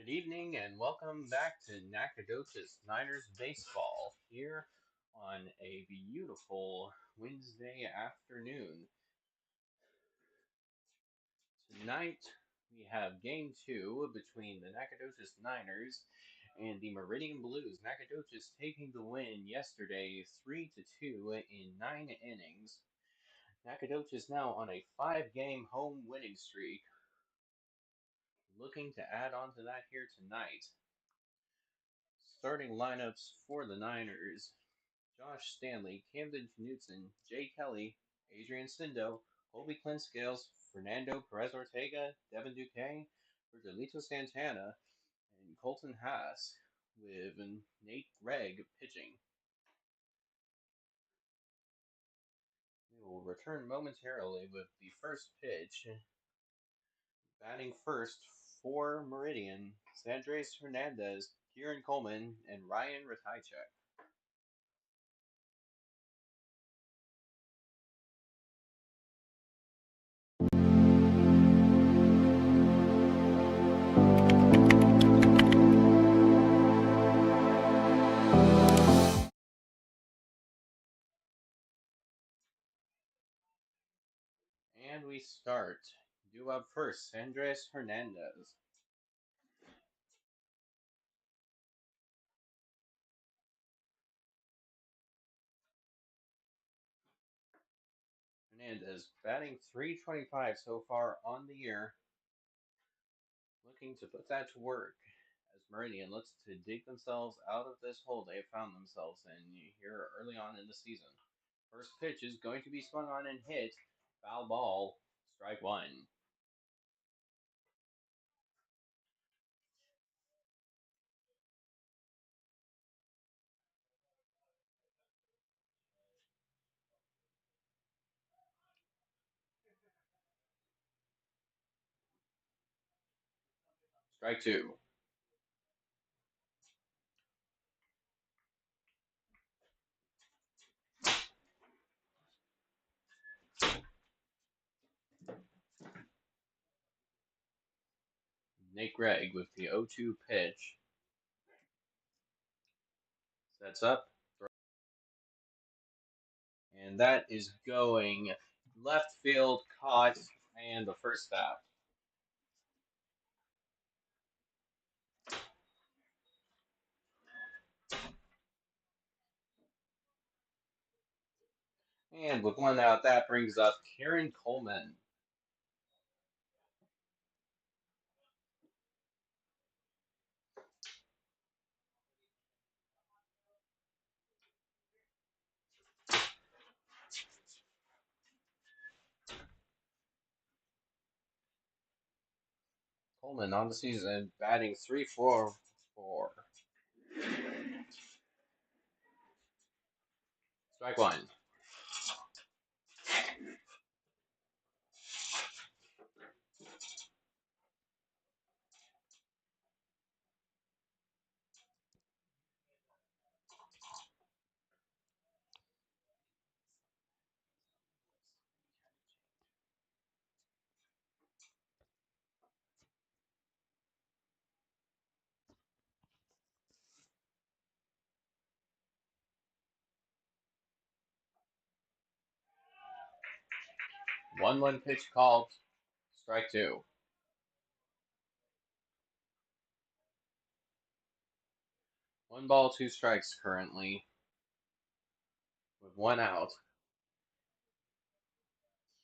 Good evening and welcome back to Nacogdoches Niners Baseball here on a beautiful Wednesday afternoon. Tonight we have game two between the Nacogdoches Niners and the Meridian Blues. Nacogdoches taking the win yesterday 3-2 in 9 innings. Nacogdoches now on a 5-game home winning streak, looking to add on to that here tonight. Starting lineups for the Niners: Josh Stanley, Camden Knutson, Jay Kelly, Adrian Sindo, Colby Clint Scales, Fernando Perez Ortega, Devin Duque, Virgilito Santana, and Colton Haas, with Nate Gregg pitching. We will return momentarily with the first pitch. Batting first for Meridian: Sandres Hernandez, Kieran Coleman, and Ryan Ratajczak. And we start. Due up first, Andres Hernandez. Hernandez batting .325 so far on the year, looking to put that to work as Meridian looks to dig themselves out of this hole they found themselves in here early on in the season. First pitch is going to be swung on and hit. Foul ball, strike one. Strike two. Nate Gregg with the 0-2 pitch. Sets up. And that is going left field, caught, and the first out. And with one out, that brings up Kieran Coleman. Coleman on the season batting .344. Strike one. One pitch called. Strike two. One ball, two strikes currently, with one out.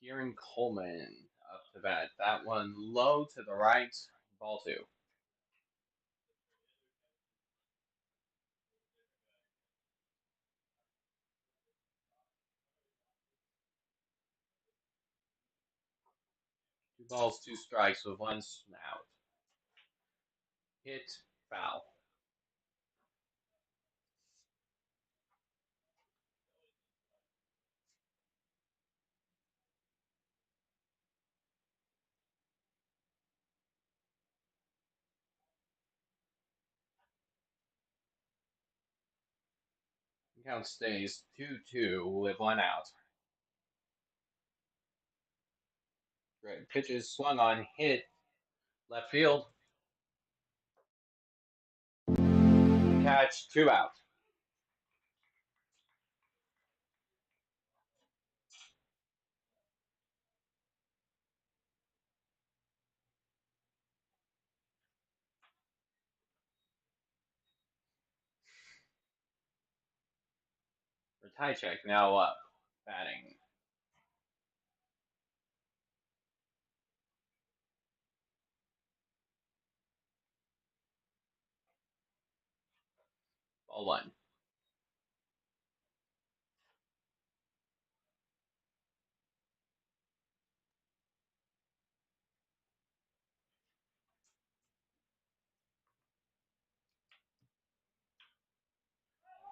Kieran Coleman up to bat. That one low to the right. Ball two. Two balls, two strikes with one out. Hit, foul. Count stays 2-2 with one out. Great pitches swung on, hit left field. catch, 2 out. For tie check, now up. Batting. Ball 1.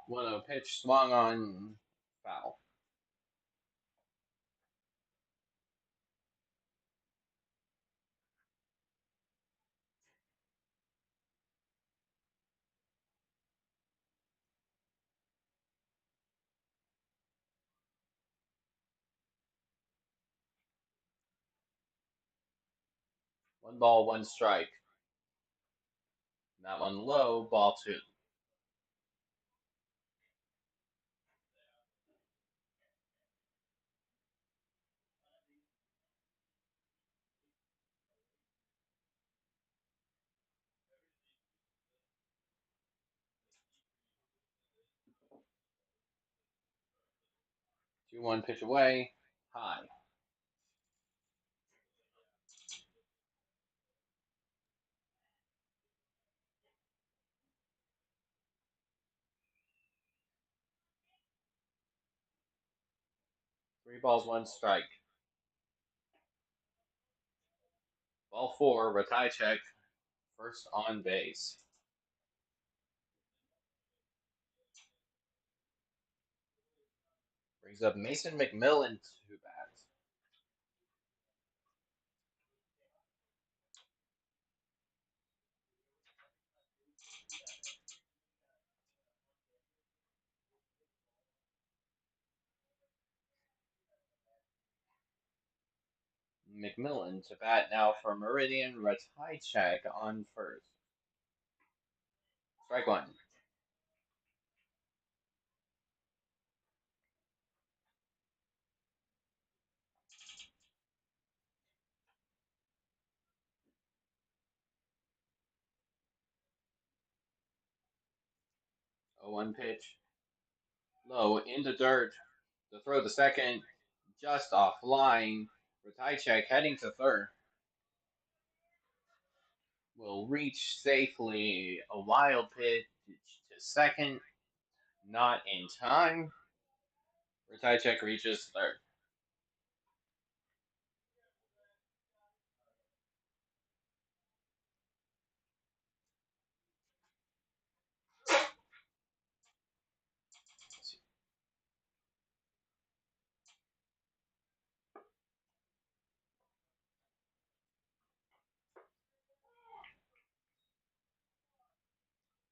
One oh pitch swung on foul. One ball, one strike. That one low, ball 2. Two one pitch away, high. Three balls, one strike. Ball 4, Ratajczyk, first on base. Brings up Mason McMillan to bat. McMillan to bat now for Meridian. Ratajczyk on first. Strike 1. A 1 pitch. Low into dirt. The throw to second. Just offline. Ratajczyk heading to third. Will reach safely. A wild pitch to second. Not in time. Ratajczyk reaches third.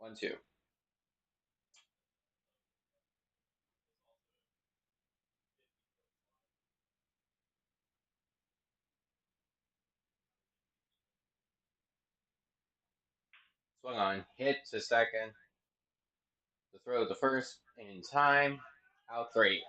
One two. Swung on. Hit to second. The throw to first in time. Out 3.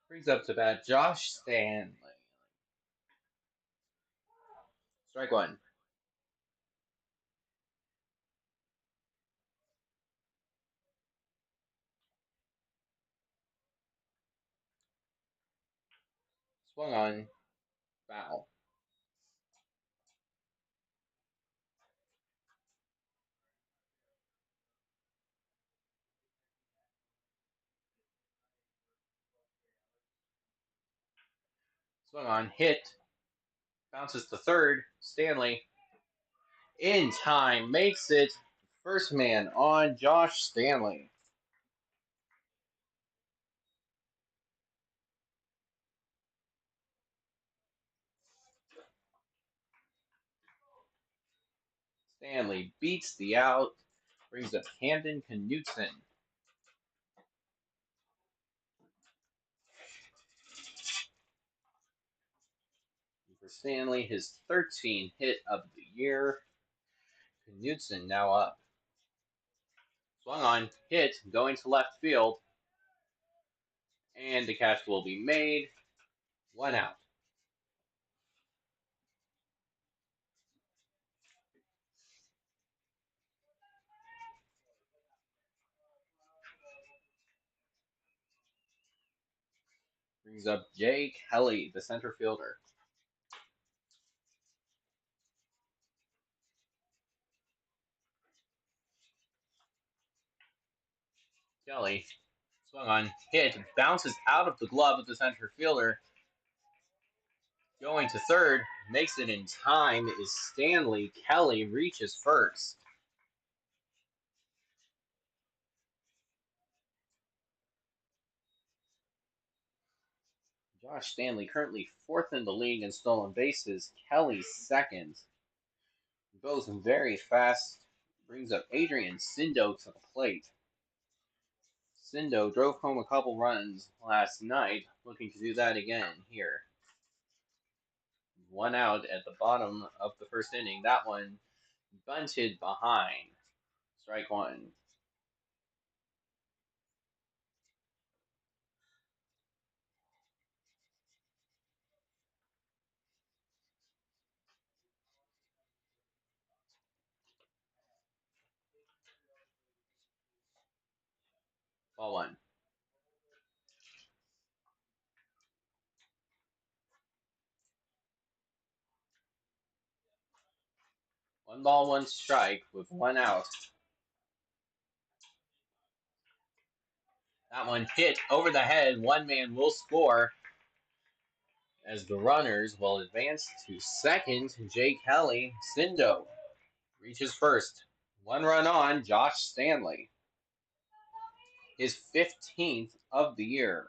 Brings up to bat Josh Stanley. Strike one. Swung on. Foul. Swung on. Hit. Bounces to third. Stanley in time makes it first man on Josh Stanley. Stanley beats the out. Brings up Camden Knutson. For Stanley, his 13th hit of the year. Knutson now up. Swung on, hit, going to left field. And the catch will be made. One out. Brings up Jay Kelly, the center fielder. Kelly swung on, hit, bounces out of the glove of the center fielder. Going to third, makes it in time is Stanley. Kelly reaches first. Josh Stanley currently fourth in the league in stolen bases. Kelly second. Both very fast. Brings up Adrian Sindo to the plate. Sindo drove home a couple runs last night, looking to do that again here. One out at the bottom of the first inning. That one bunted behind. Strike one. Ball one. One ball, one strike with one out. That one hit over the head. One man will score as the runners will advance to second. Jay Kelly. Sindo reaches first. One run on Josh Stanley. His 15th of the year.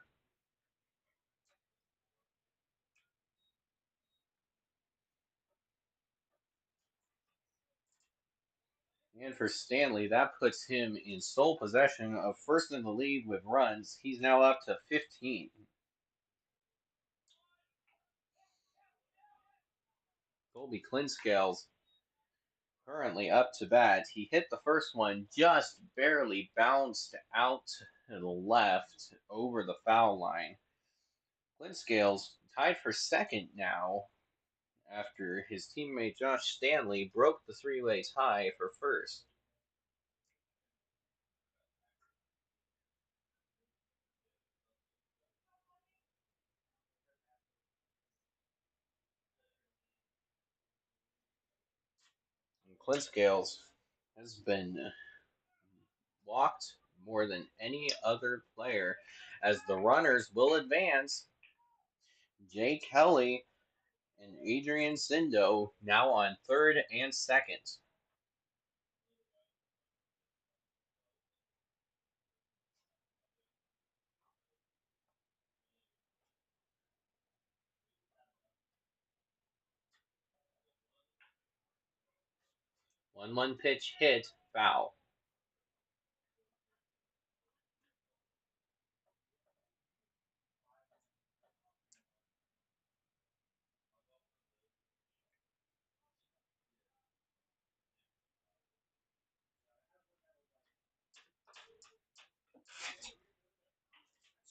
And for Stanley, that puts him in sole possession of first in the league with runs. He's now up to 15. Colby Clinkscales currently up to bat. He hit the first one, just barely bounced out to the left over the foul line. Clinkscales tied for second now after his teammate Josh Stanley broke the three-way tie for first. And Clinkscales has been walked more than any other player as the runners will advance. Jay Kelly and Adrian Sindo now on third and second. 1-1 pitch hit, foul.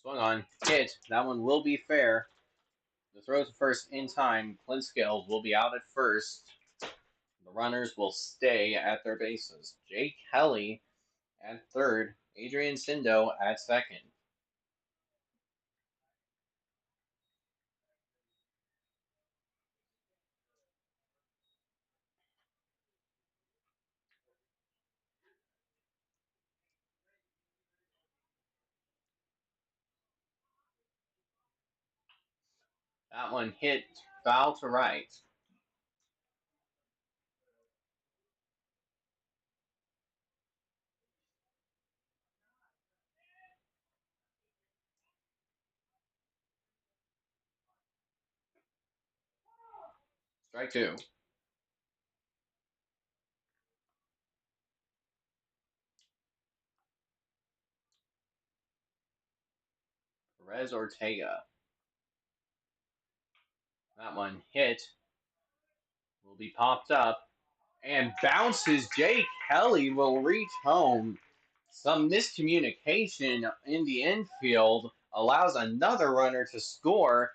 Swung on, hit. That one will be fair. The throw to first in time. Clint Scales will be out at first. The runners will stay at their bases. Jake Kelly at third. Adrian Sindo at second. That one hit foul to right. Strike two. Perez Ortega. That one hit. Will be popped up and bounces. Jake Kelly will reach home. Some miscommunication in the infield allows another runner to score.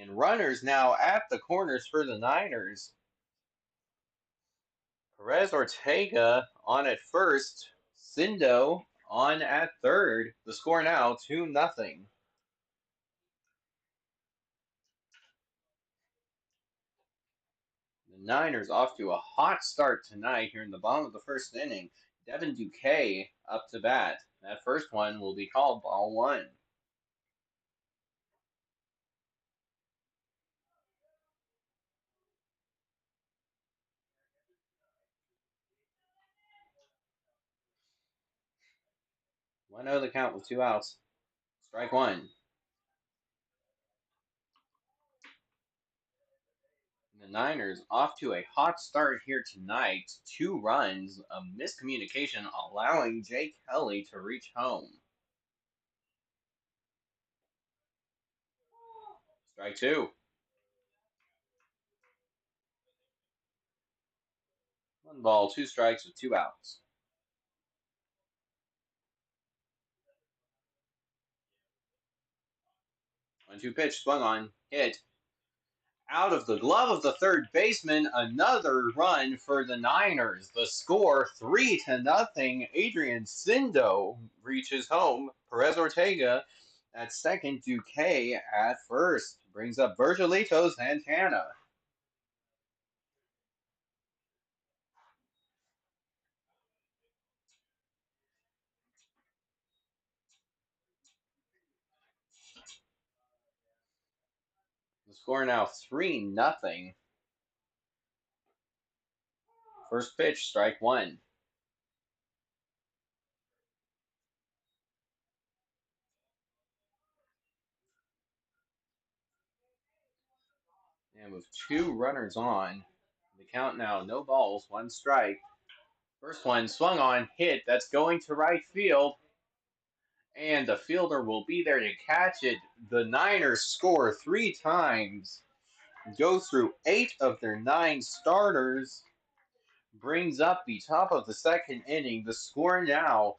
And runners now at the corners for the Niners. Perez Ortega on at first. Sindo on at third. The score now 2-0. The Niners off to a hot start tonight here in the bottom of the first inning. Devin Duque up to bat. That first one will be called ball one. One out of the count with 2 outs. Strike one. The Niners off to a hot start here tonight. 2 runs, a miscommunication allowing Jake Kelly to reach home. Strike two. 1 ball, 2 strikes with 2 outs. 1-2 pitch, swung on, hit. Out of the glove of the third baseman, another run for the Niners. The score 3-0. Adrian Sindo reaches home. Perez Ortega at second. Duque at first. Brings up Virgilito Santana. The score now 3-0. First pitch, strike one. And with 2 runners on, the count now no balls, 1 strike. First one swung on, hit. That's going to right field. And the fielder will be there to catch it. The Niners score 3 times, go through 8 of their 9 starters, brings up the top of the second inning. The score now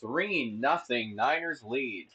3-0. Niners lead.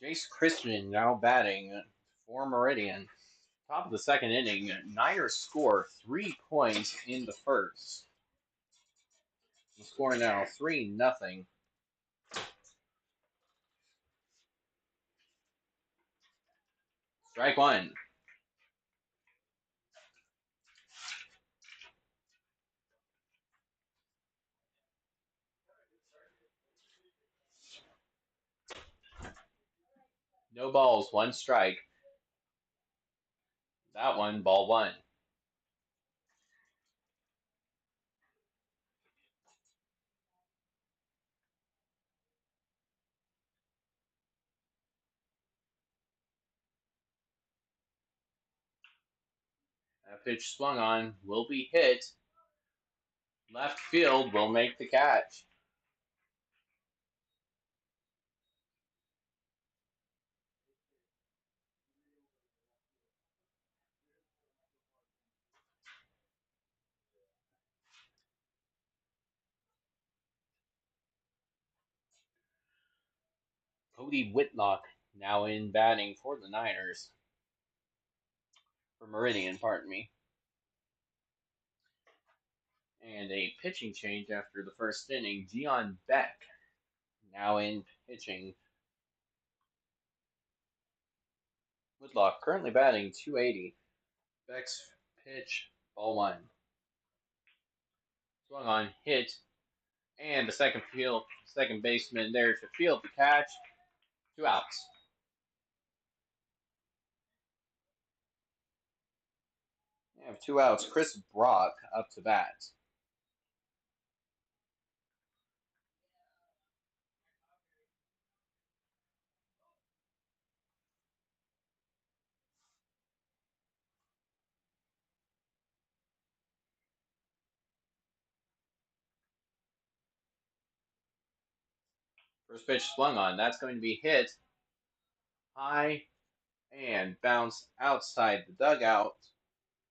Jace Christian now batting for Meridian. Top of the second inning, Niners score 3 points in the first. The score now 3-0. Strike one. No balls, one strike. That one, ball one. That pitch swung on, will be hit. Left field will make the catch. Cody Whitlock now in batting for the Niners. For Meridian, pardon me. And a pitching change after the first inning. Dion Beck now in pitching. Whitlock currently batting .280. Beck's pitch, ball one. Swung on, hit, and the second baseman there to field the catch. 2 outs. We have 2 outs. Chris Brock up to bat. First pitch swung on. That's going to be hit high and bounce outside the dugout.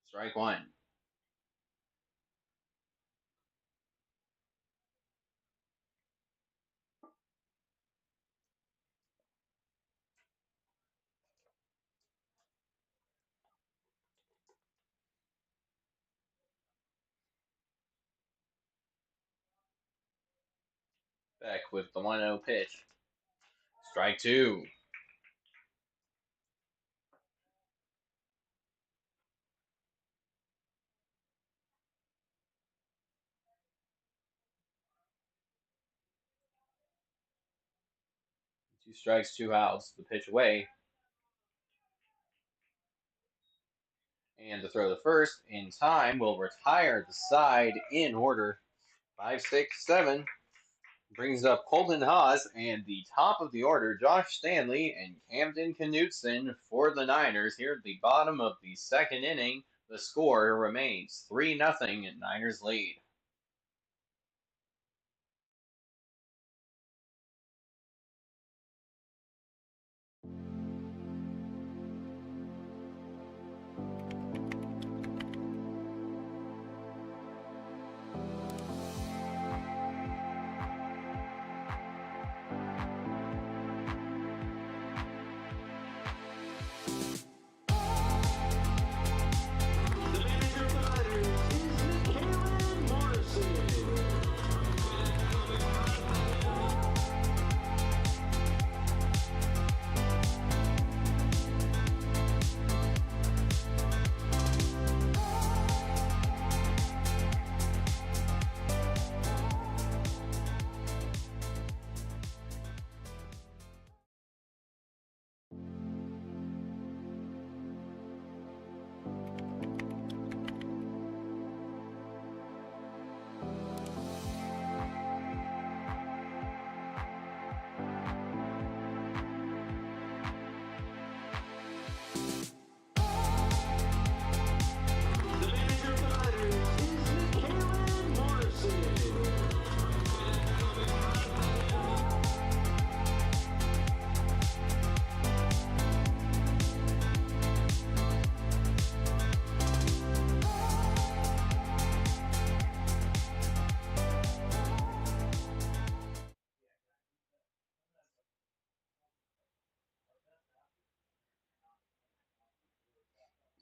Strike one. Beck with the 1-0 pitch. Strike two. Two strikes, 2 outs. The pitch away. And the throw to first in time will retire the side in order. 5, 6, 7. Brings up Colton Haas and the top of the order, Josh Stanley and Camden Knutson for the Niners. Here at the bottom of the second inning, the score remains 3-0 Niners lead.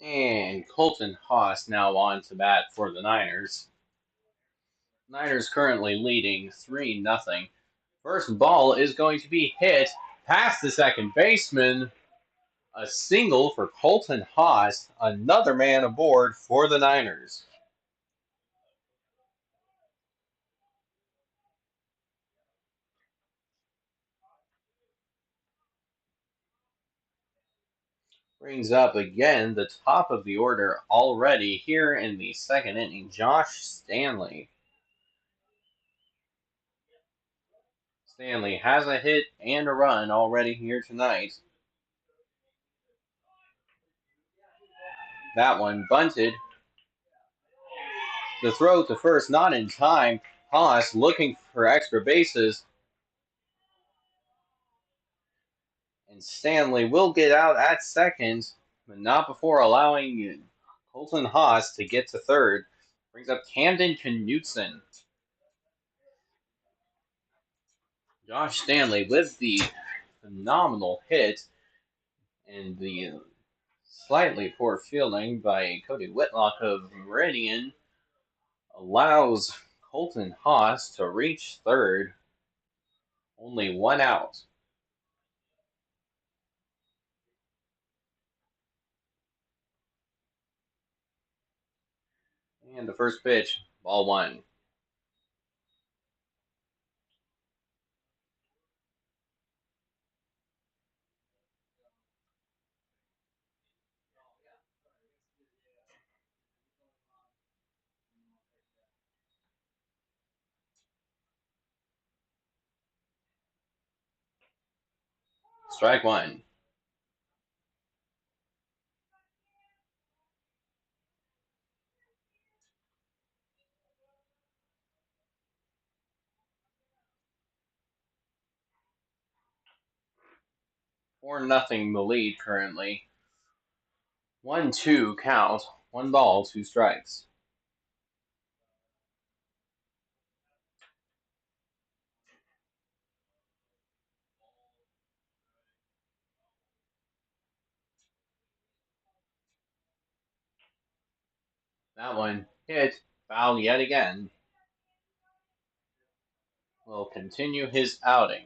And Colton Haas now on to bat for the Niners. Niners currently leading 3-0. First ball is going to be hit past the second baseman. A single for Colton Haas, another man aboard for the Niners. Brings up again the top of the order already here in the second inning, Josh Stanley. Stanley has a hit and a run already here tonight. That one bunted. The throw to first not in time. Haas looking for extra bases. And Stanley will get out at second, but not before allowing Colton Haas to get to third. Brings up Camden Knutson. Josh Stanley with the phenomenal hit and the slightly poor fielding by Cody Whitlock of Meridian allows Colton Haas to reach third. Only one out. And the first pitch, ball one. Strike one. Four nothing the lead currently. 1-2 count. One ball, two strikes. That one hit, foul yet again. Will continue his outing.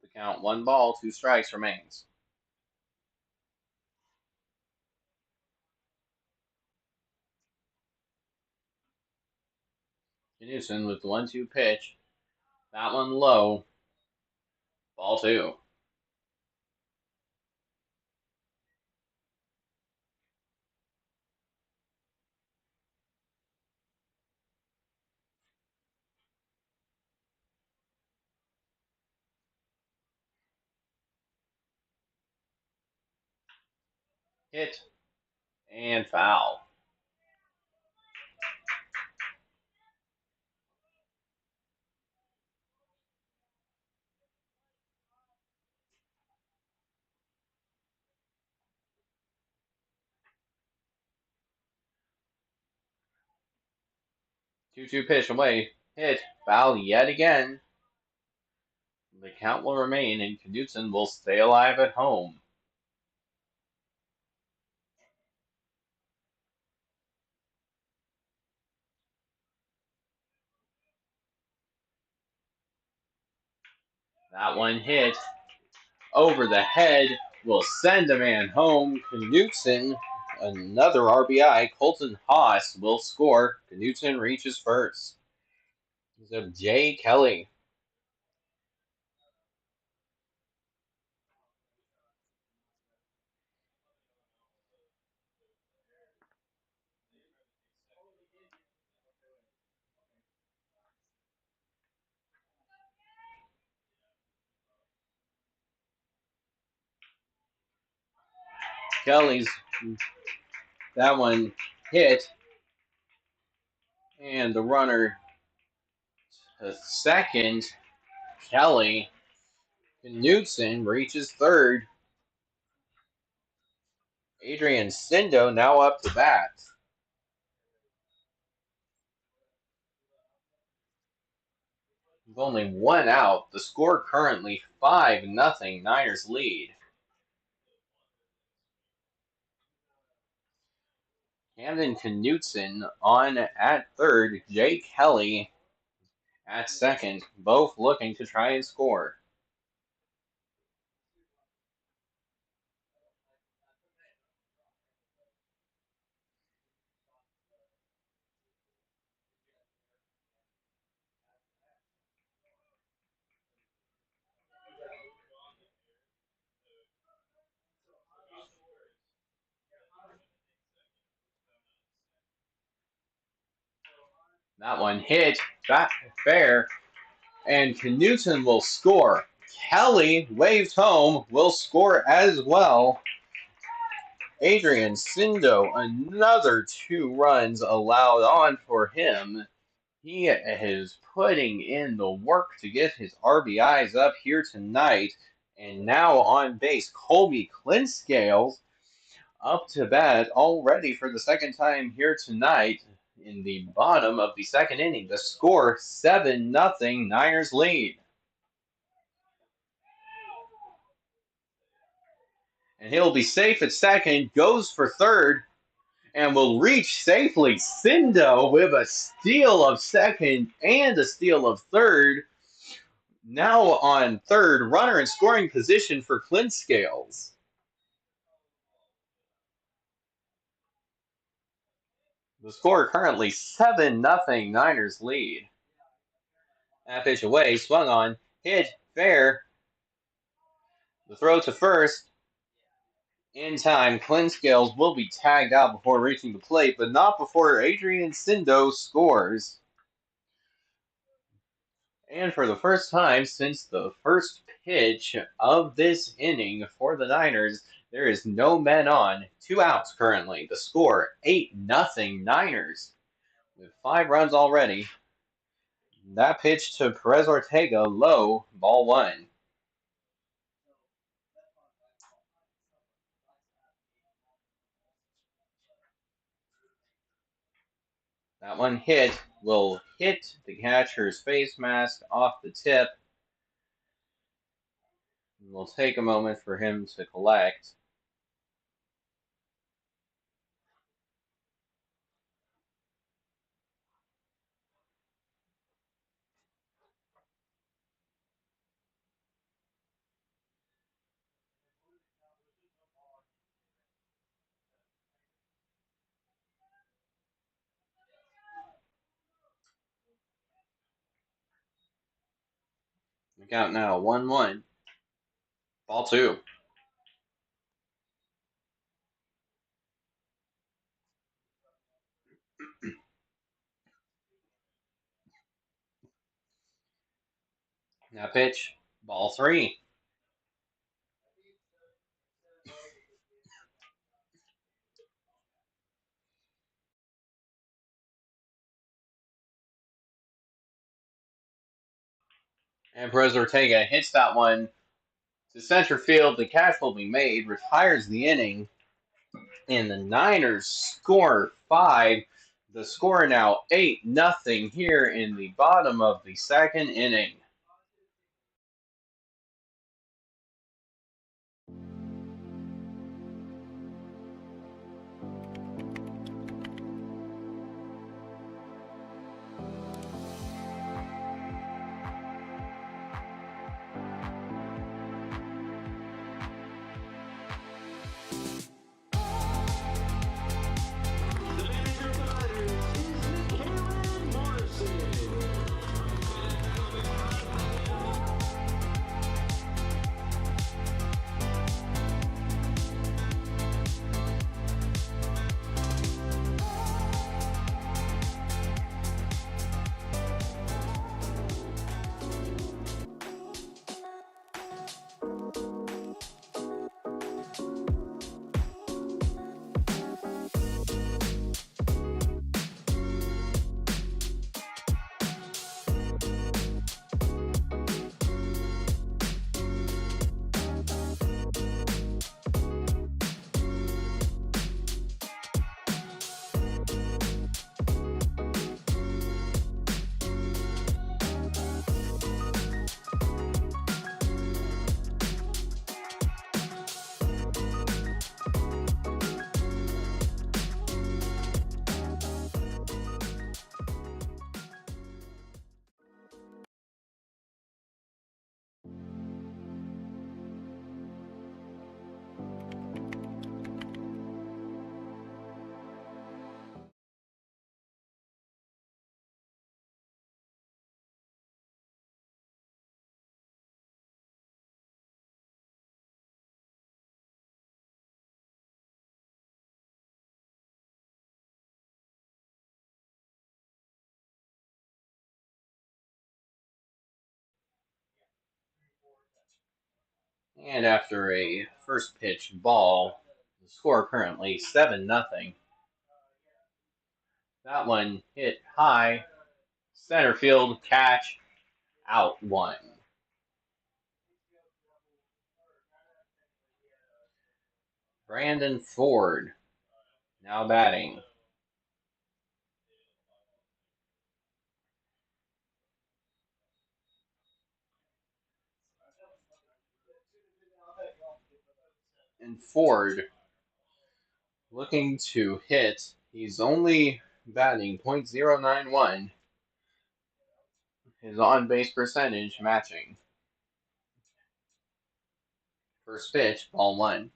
The count, one ball, two strikes remains. Knutson with the 1-2 pitch. That one low. Ball two. Hit and foul. Two-two pitch away. Hit. Foul yet again. The count will remain, and Knutson will stay alive at home. That one hit over the head will send a man home. Knutson, another RBI. Colton Haas will score. Knutson reaches first. So Jay Kelly. Kelly's that one hit, and the runner to second. Kelly. Knutson reaches third. Adrian Sindo now up to bat. With only one out, the score currently 5-0, Niners lead. Camden Knutson on at third, Jay Kelly at second, both looking to try and score. That one hit back fair, and Knutson will score. Kelly waved home, will score as well. Adrian Sindo, another 2 runs allowed on for him. He is putting in the work to get his RBIs up here tonight. And now on base, Colby Clinkscales up to bat already for the second time here tonight in the bottom of the second inning. The score 7-0, Niners lead. And he'll be safe at second, goes for third, and will reach safely. Sindo with a steal of second and a steal of third. Now on third, runner in scoring position for Clinkscales. The score currently 7-0, Niners lead. That pitch away, swung on, hit, fair. The throw to first. In time, Clinkscales will be tagged out before reaching the plate, but not before Adrian Sindo scores. And for the first time since the first pitch of this inning for the Niners, there is no men on. 2 outs currently. The score 8-0 Niners with 5 runs already. That pitch to Perez Ortega, low, ball 1. That one will hit the catcher's face mask off the tip. It will take a moment for him to collect. Look out now, 1-1. Ball 2. Now pitch, ball 3. And Perez Ortega hits that one to center field. The catch will be made, retires the inning, and the Niners score 5. The score now 8-0 here in the bottom of the second inning. And after a first pitch ball, the score currently 7-0. That one hit high, center field, catch, out one. Brandon Ford now batting. And Ford looking to hit. He's only batting .091. His on-base percentage matching. First pitch, ball one.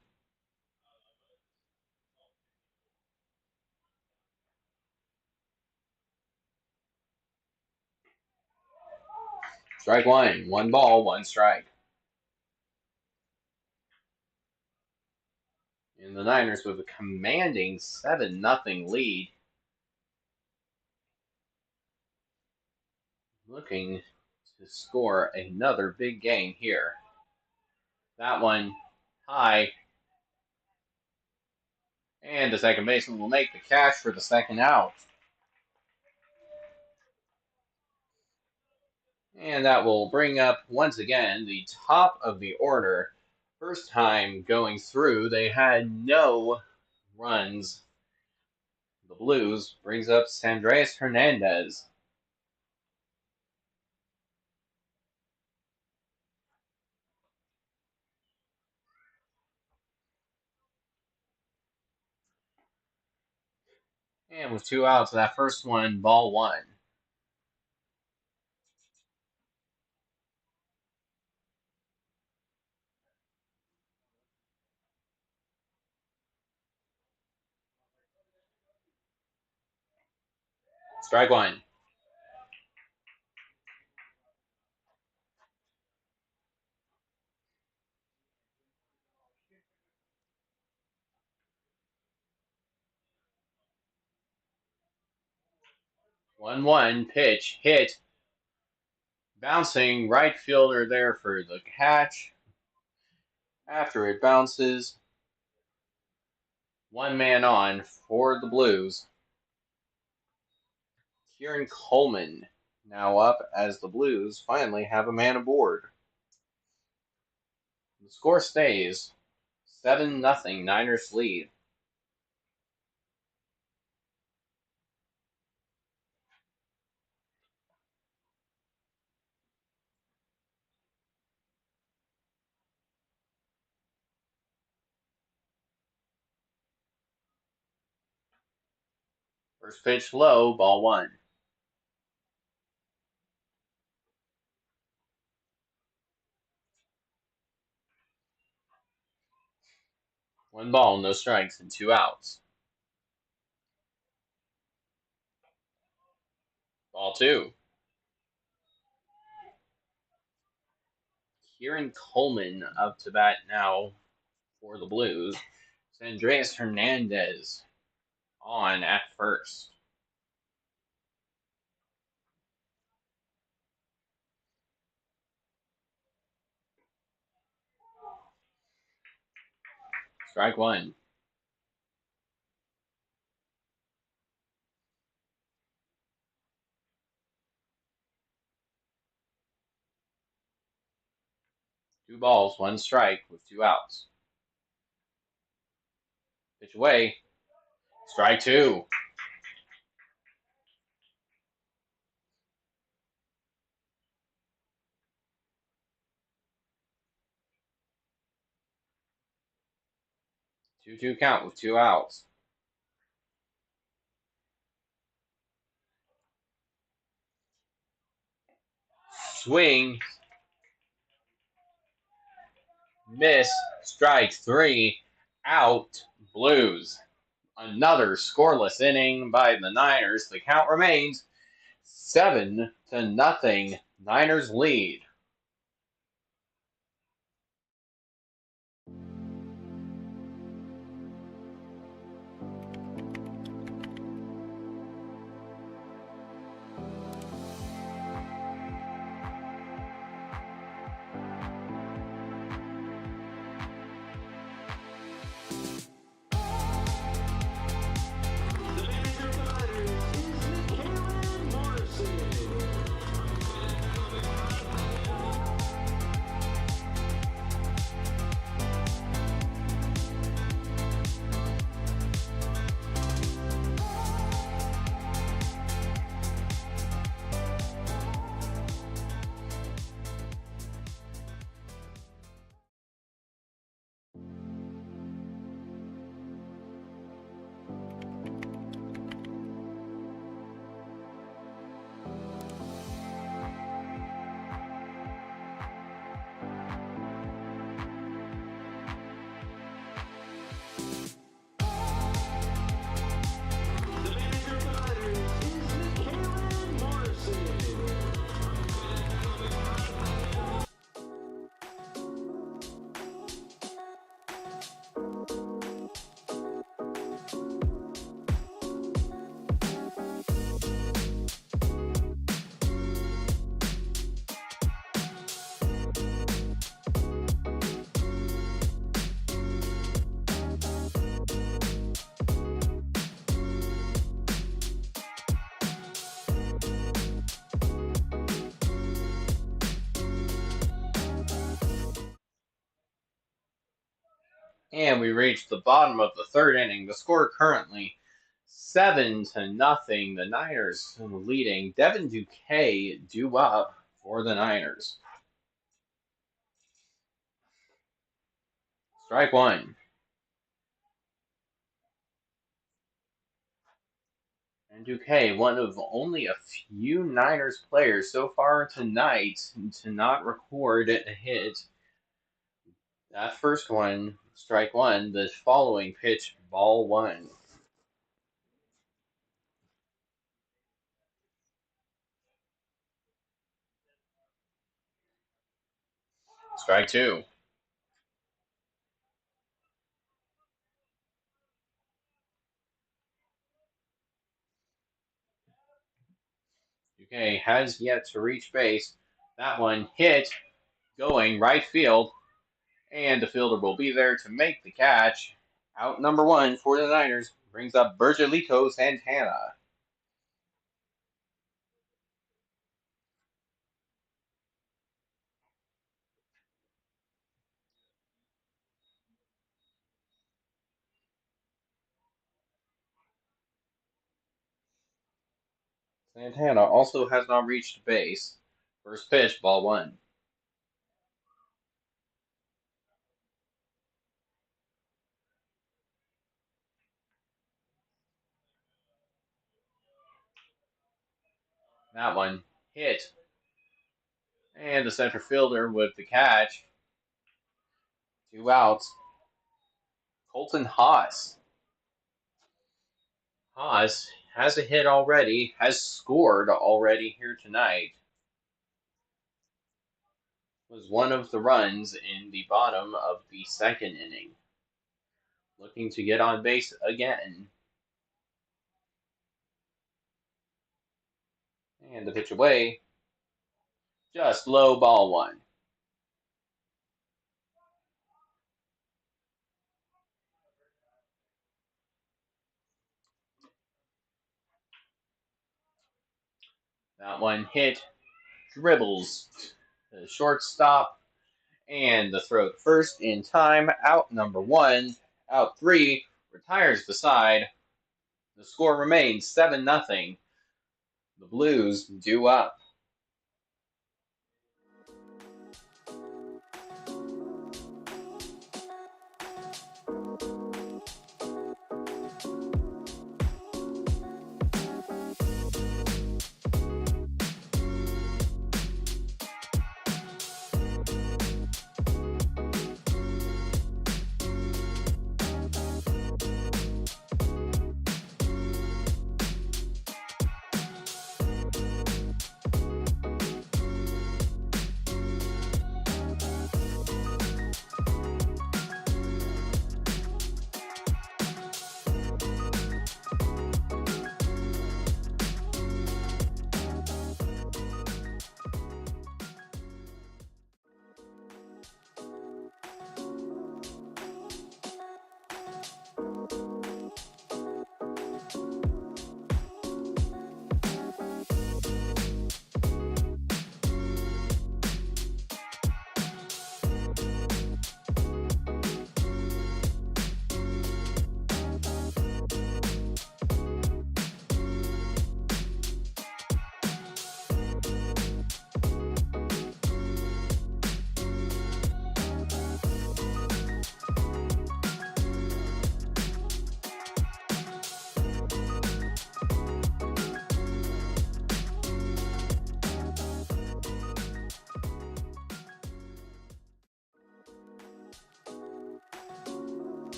Strike one. One ball, one strike. And the Niners with a commanding 7-0 lead. Looking to score another big game here. That one high. And the second baseman will make the catch for the second out. And that will bring up, once again, the top of the order. First time going through, they had no runs. The Blues brings up Sandrés Hernandez. And with two outs, that first one, ball one. Strike one. One pitch hit. Bouncing right fielder there for the catch. After it bounces, one man on for the Blues. Kieran Coleman now up as the Blues finally have a man aboard. The score stays 7-0 Niners lead. First pitch low, ball one. One ball, no strikes, and two outs. Ball two. Kieran Coleman up to bat now for the Blues. Sandrés Hernandez on at first. Strike one. Two balls, one strike with two outs. Pitch away. Strike two. Two count with two outs. Swing. Miss. Strike three. Out. Blues. Another scoreless inning by the Niners. The count remains 7-0. Niners lead. And we reached the bottom of the third inning. The score currently 7-0. The Niners leading. Devin Duque due up for the Niners. Strike one. And Duque, one of only a few Niners players so far tonight to not record a hit. That first one, strike one. The following pitch, ball one. Strike two. Duque has yet to reach base. That one hit, going right field, and the fielder will be there to make the catch. Out number one for the Niners brings up Bergelico Santana. Santana also has not reached base. First pitch, ball one. That one hit, and the center fielder with the catch. Two outs. Colton Haas. Haas has a hit already, has scored already here tonight. Was one of the runs in the bottom of the second inning. Looking to get on base again. And the pitch away. Just low, ball one. That one hit, dribbles the shortstop, and the throw to first in time. Out number one. Out three. Retires the side. The score remains 7-0. The Blues due up.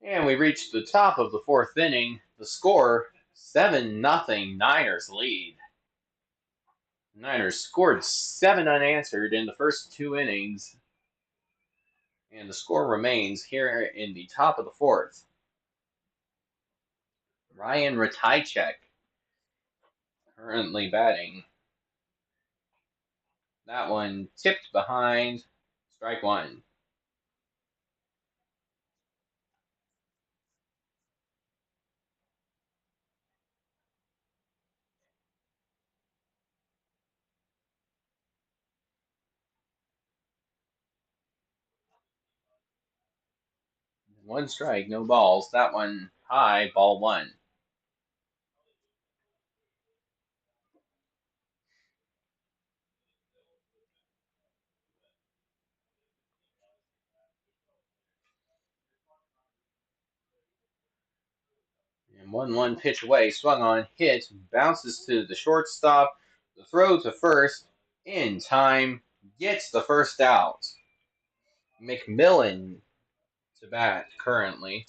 And we reached the top of the fourth inning. The score 7-0 Niners lead. Niners scored 7 unanswered in the first 2 innings. And the score remains here in the top of the fourth. Ryan Ratajczak currently batting. That one tipped behind. Strike one. One strike, no balls. That one high, ball one. And 1-1 pitch away, swung on, hit, bounces to the shortstop. The throw to first, in time, gets the first out. McMillan to bat currently.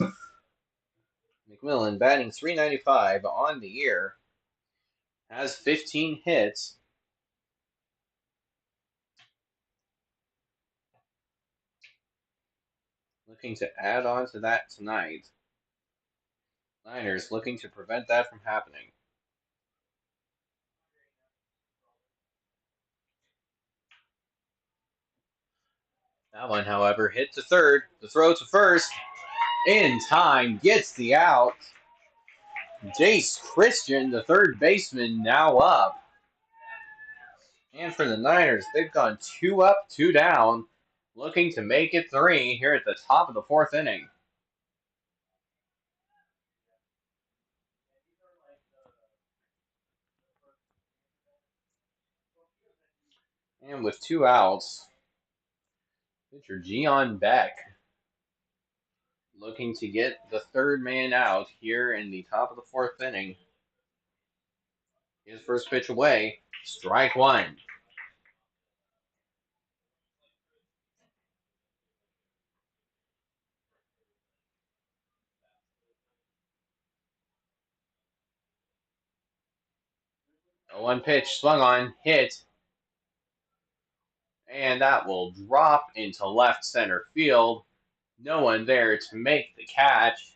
McMillan batting .395 on the year. Has 15 hits. Looking to add on to that tonight. Niners looking to prevent that from happening. That one, however, hit to third. The throw to first. In time, gets the out. Jace Christian, the third baseman, now up. And for the Niners, they've gone 2 up, 2 down, looking to make it 3 here at the top of the 4th inning. And with 2 outs, pitcher Gian Beck looking to get the third man out here in the top of the 4th inning. His first pitch away, strike one. A 1 pitch swung on, hit, and that will drop into left center field. No one there to make the catch.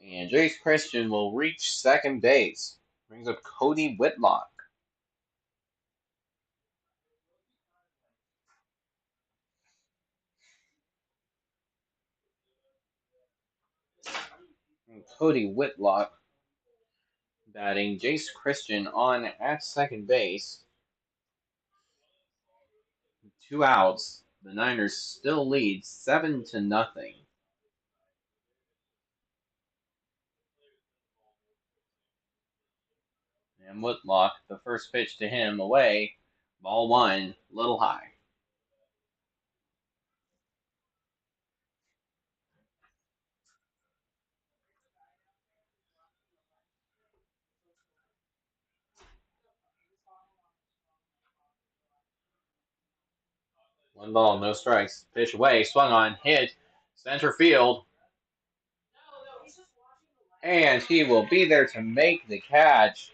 And Jace Christian will reach second base. Brings up Cody Whitlock. And Cody Whitlock batting. Jace Christian on at second base. 2 outs. The Niners still lead 7-0. And Whitlock, the first pitch to him away. Ball one, little high. One ball, no strikes. Pitch away, swung on, hit, center field. And he will be there to make the catch.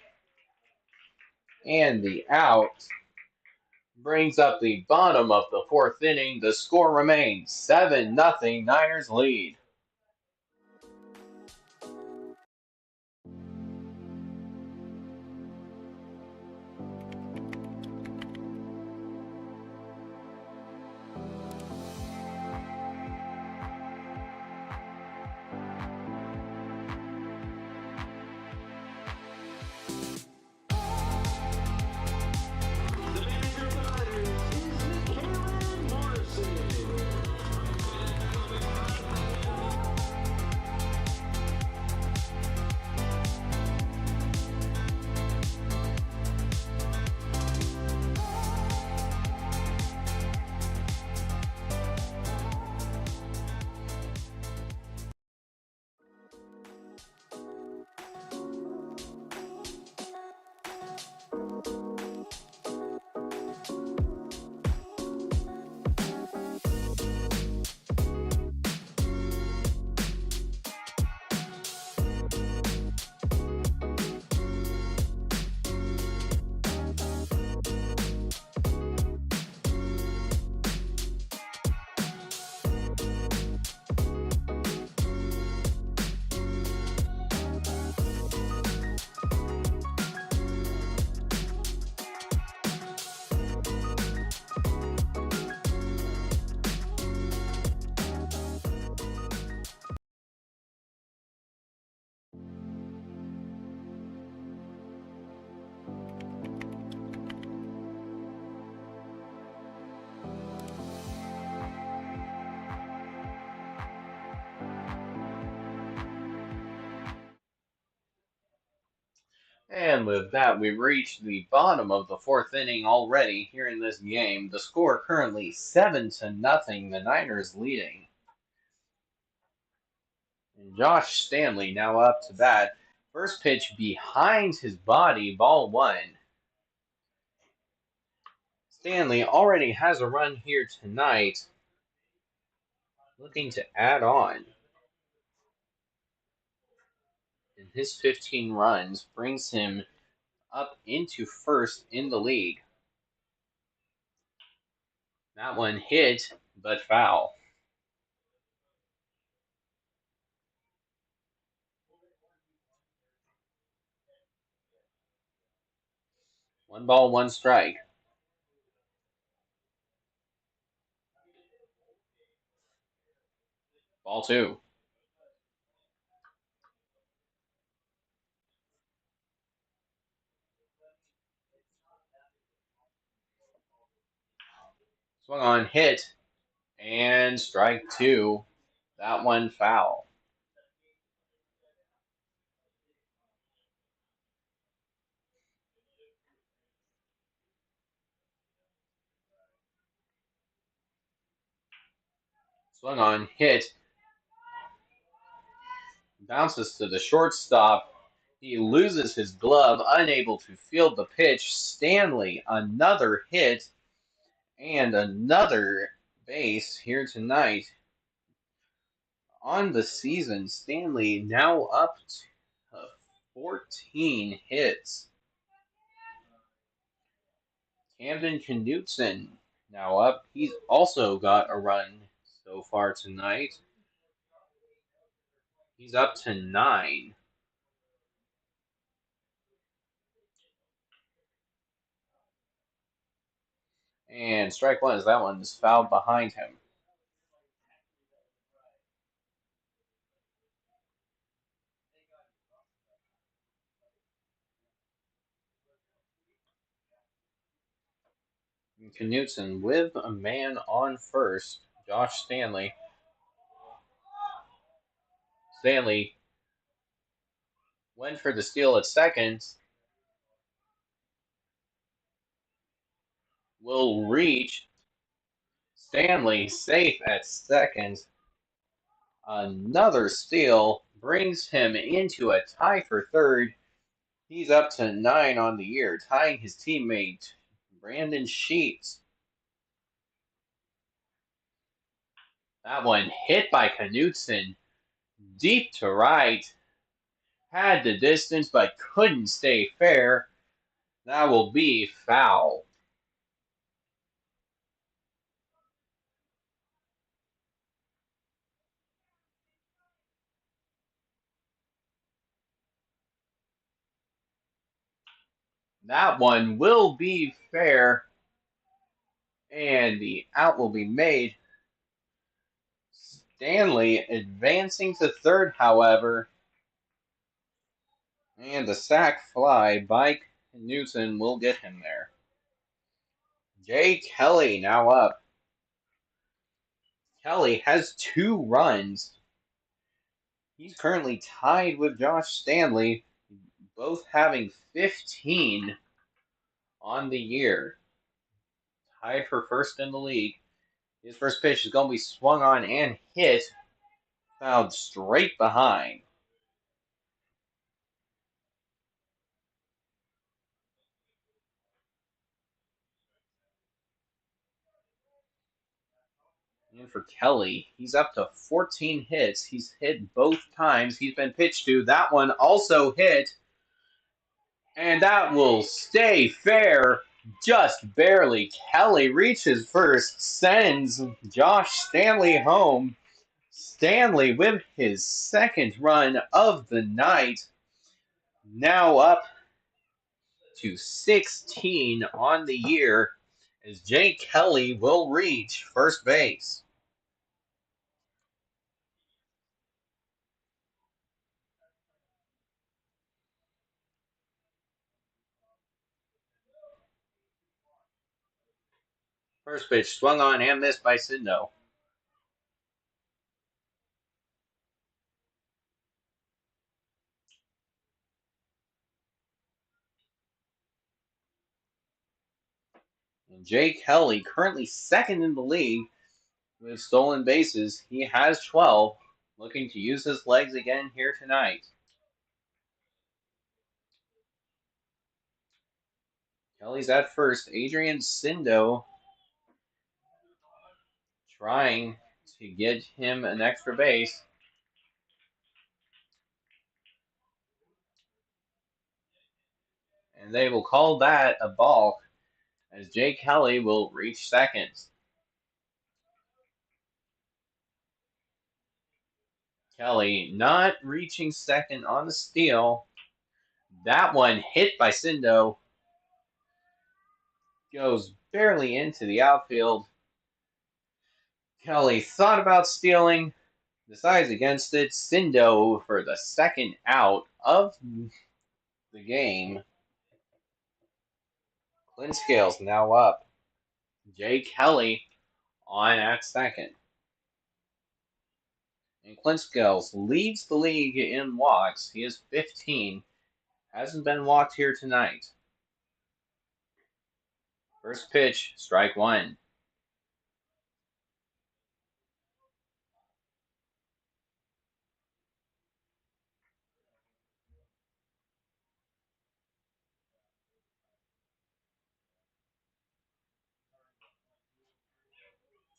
And the out brings up the bottom of the 4th inning. The score remains 7-0 Niners lead. And with that, we've reached the bottom of the fourth inning already here in this game. The score currently 7-0, the Niners leading. And Josh Stanley now up to bat. First pitch behind his body, ball one. Stanley already has a run here tonight, looking to add on. And his 15 runs brings him up into first in the league. That one hit, but foul. One ball, one strike. Ball two. Swung on, hit, and strike two. That one foul. Swung on, hit, bounces to the shortstop. He loses his glove, unable to field the pitch. Stanley, another hit, and another base here tonight. On the season, Stanley now up to 14 hits. Camden Knutson now up. He's also got a run so far tonight. He's up to 9. And strike one as that one is fouled behind him. Knutson with a man on first. Josh Stanley. Stanley went for the steal at second. Will reach. Stanley safe at second. Another steal brings him into a tie for third. He's up to 9 on the year, tying his teammate Brandon Sheets. That one hit by Knutson deep to right. Had the distance but couldn't stay fair. That will be foul. That one will be fair, and the out will be made. Stanley advancing to third, however, and the sac fly by Newton will get him there. Jay Kelly now up. Kelly has 2 runs. He's currently tied with Josh Stanley, both having 15 on the year. Tied for first in the league. His first pitch is going to be swung on and hit, fouled straight behind. And for Kelly, he's up to 14 hits. He's hit both times he's been pitched to. That one also hit, and that will stay fair just barely. Kelly reaches first, sends Josh Stanley home. Stanley with his second run of the night, now up to 16 on the year as Jay Kelly will reach first base. First pitch swung on and missed by Sidno. And Jake Kelly, currently second in the league with stolen bases. He has 12, looking to use his legs again here tonight. Kelly's at first. Adrian Sindo trying to get him an extra base. And they will call that a balk as Jake Kelly will reach second. Kelly not reaching second on the steal. That one hit by Sindo. Goes barely into the outfield. Kelly thought about stealing, decides against it. Sindo for the second out of the game. Clint Scales now up. Jake Kelly on at second. And Clint Scales leads the league in walks. He is 15. Hasn't been walked here tonight. First pitch, strike one.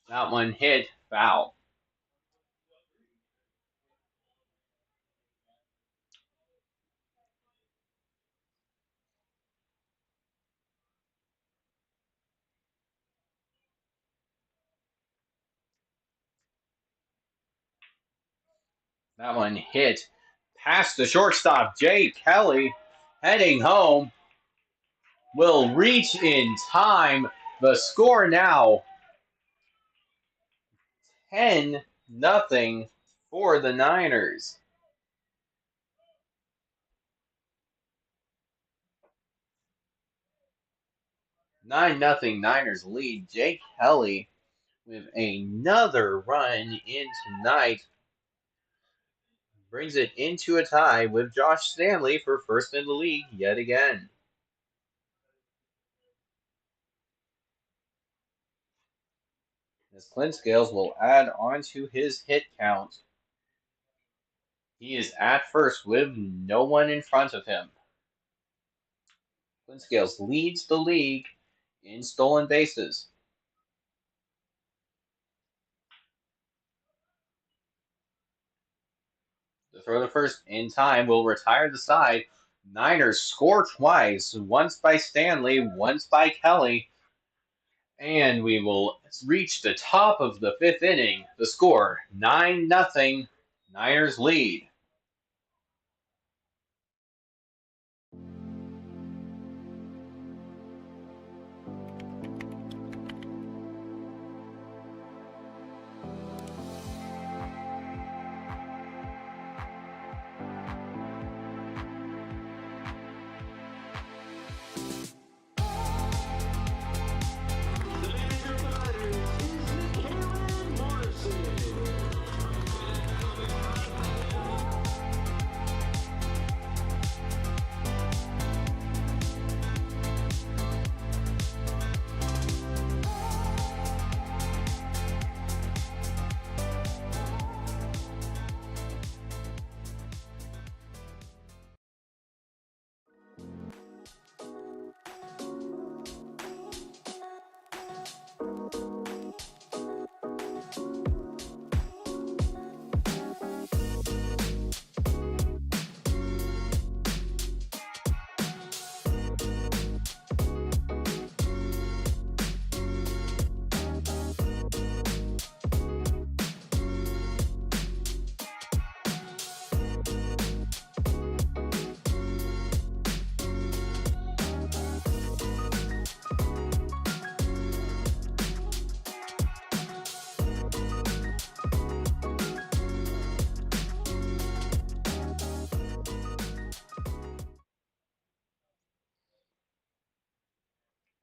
That one hit foul. That one hit past the shortstop. Jake Kelly heading home. Will reach in time. The score now 10-0 for the Niners. 9-0 Niners lead. Jake Kelly with another run in tonight brings it into a tie with Josh Stanley for first in the league yet again. As Clint Scales will add on to his hit count. He is at first with no one in front of him. Clint Scales leads the league in stolen bases. The throw to first in time will retire the side. Niners score twice, once by Stanley, once by Kelly. And we will reach the top of the fifth inning. The score 9-0. Niners lead.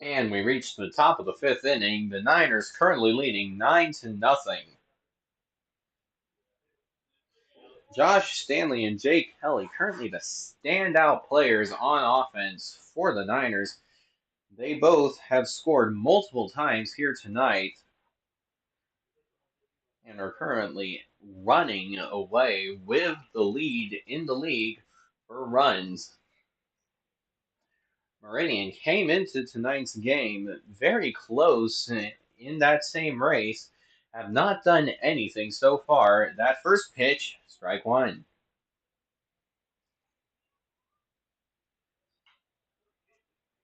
And we reach the top of the fifth inning. The Niners currently leading 9-0. Josh Stanley and Jake Kelly currently the standout players on offense for the Niners. They both have scored multiple times here tonight and are currently running away with the lead in the league for runs. Meridian came into tonight's game very close in that same race, have not done anything so far. That first pitch, strike one.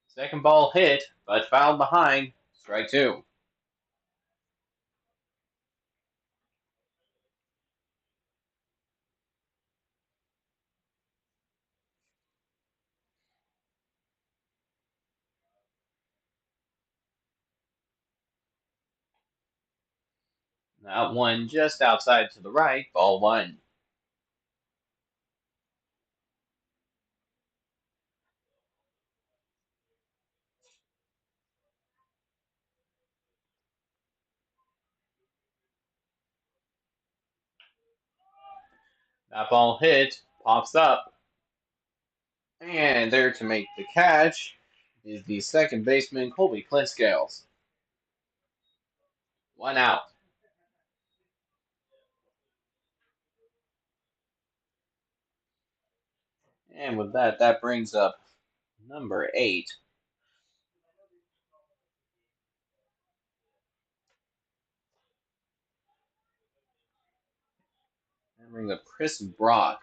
Second ball hit, but fouled behind, strike two. That one just outside to the right, ball one. That ball hit, pops up, and there to make the catch is the second baseman, Colby Cliscales. One out. And with that, that brings up number 8. That brings up Chris Brock.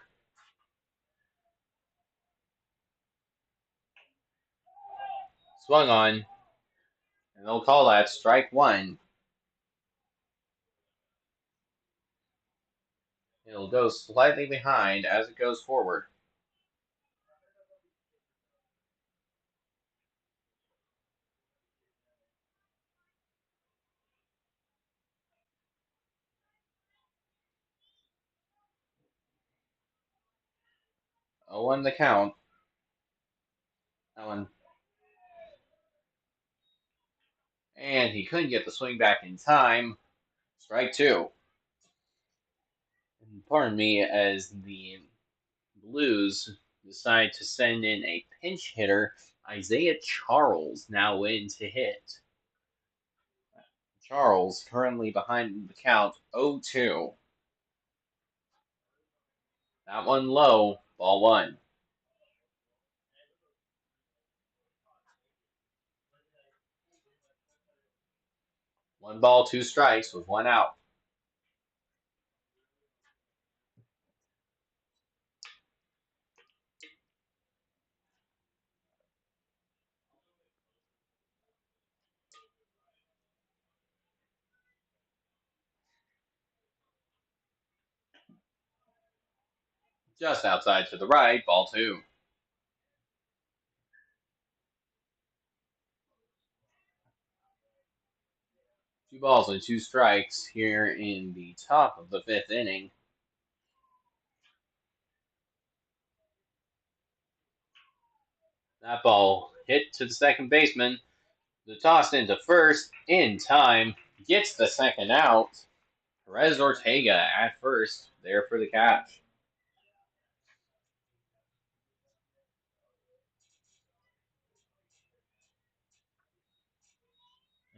Swung on, and they'll call that strike one. It'll go slightly behind as it goes forward. Oh, on the count. That one. And he couldn't get the swing back in time. Strike two. And pardon me, as the Blues decide to send in a pinch hitter, Isaiah Charles, now in to hit. Charles currently behind the count 0-2. That one low, ball one. One ball, two strikes with one out. Just outside to the right, ball two. Two balls and two strikes here in the top of the fifth inning. That ball hit to the second baseman. The toss into first in time. Gets the second out. Perez Ortega at first, there for the catch.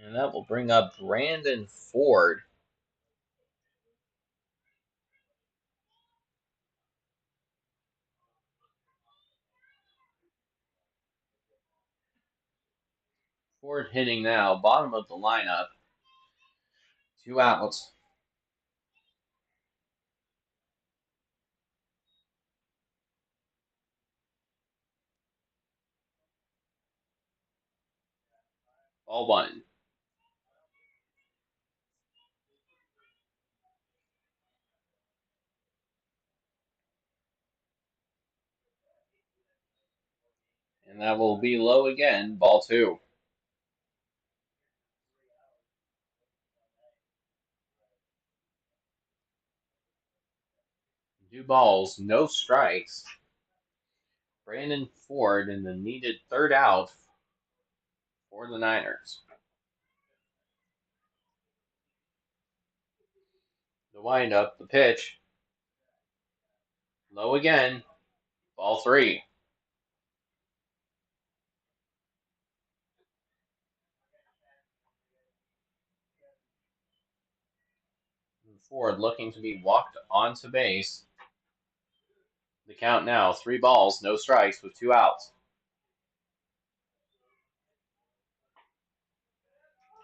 And that will bring up Brandon Ford. Ford hitting now, bottom of the lineup. Two outs. Ball one. And that will be low again, ball two. Two balls, no strikes. Brandon Ford in the needed third out for the Niners. The windup, the pitch. Low again, ball three. Ford looking to be walked onto base. The count now, 3 balls, no strikes with 2 outs.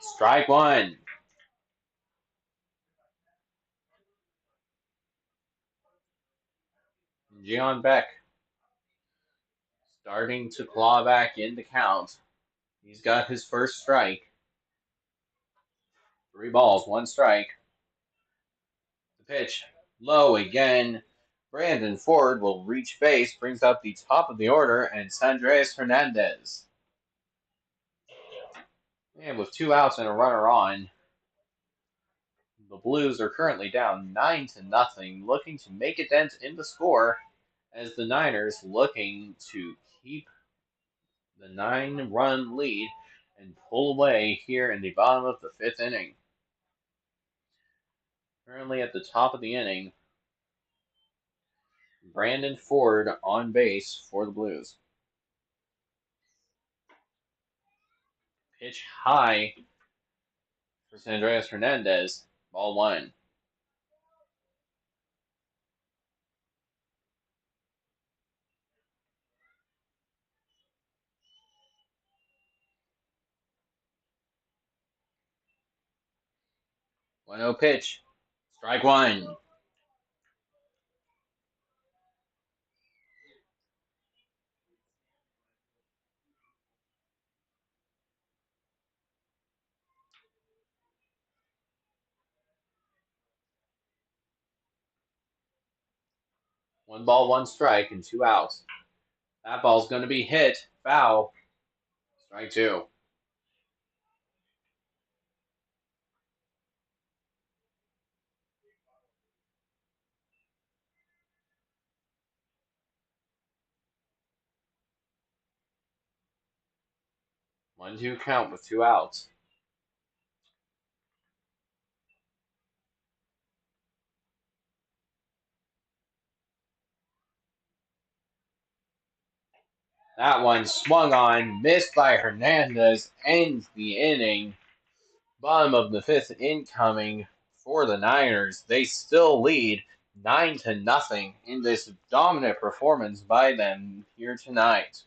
Strike one. Gian Beck starting to claw back in the count. He's got his first strike. 3 balls, 1 strike. The pitch low again. Brandon Ford will reach base, brings up the top of the order, and Sandres Hernandez. And with 2 outs and a runner on, the Blues are currently down 9-0, looking to make a dent in the score as the Niners looking to keep the 9-run lead and pull away here in the bottom of the 5th inning. Currently at the top of the inning, Brandon Ford on base for the Blues. Pitch high for Sandres Hernandez. Ball 1. One 0 pitch. Strike 1. One ball, 1 strike, and 2 outs. That ball's going to be hit. Foul. Strike 2. One 2 count with 2 outs. That one swung on, missed by Hernandez, ends the inning. Bottom of the 5th incoming for the Niners. They still lead 9-0 in this dominant performance by them here tonight.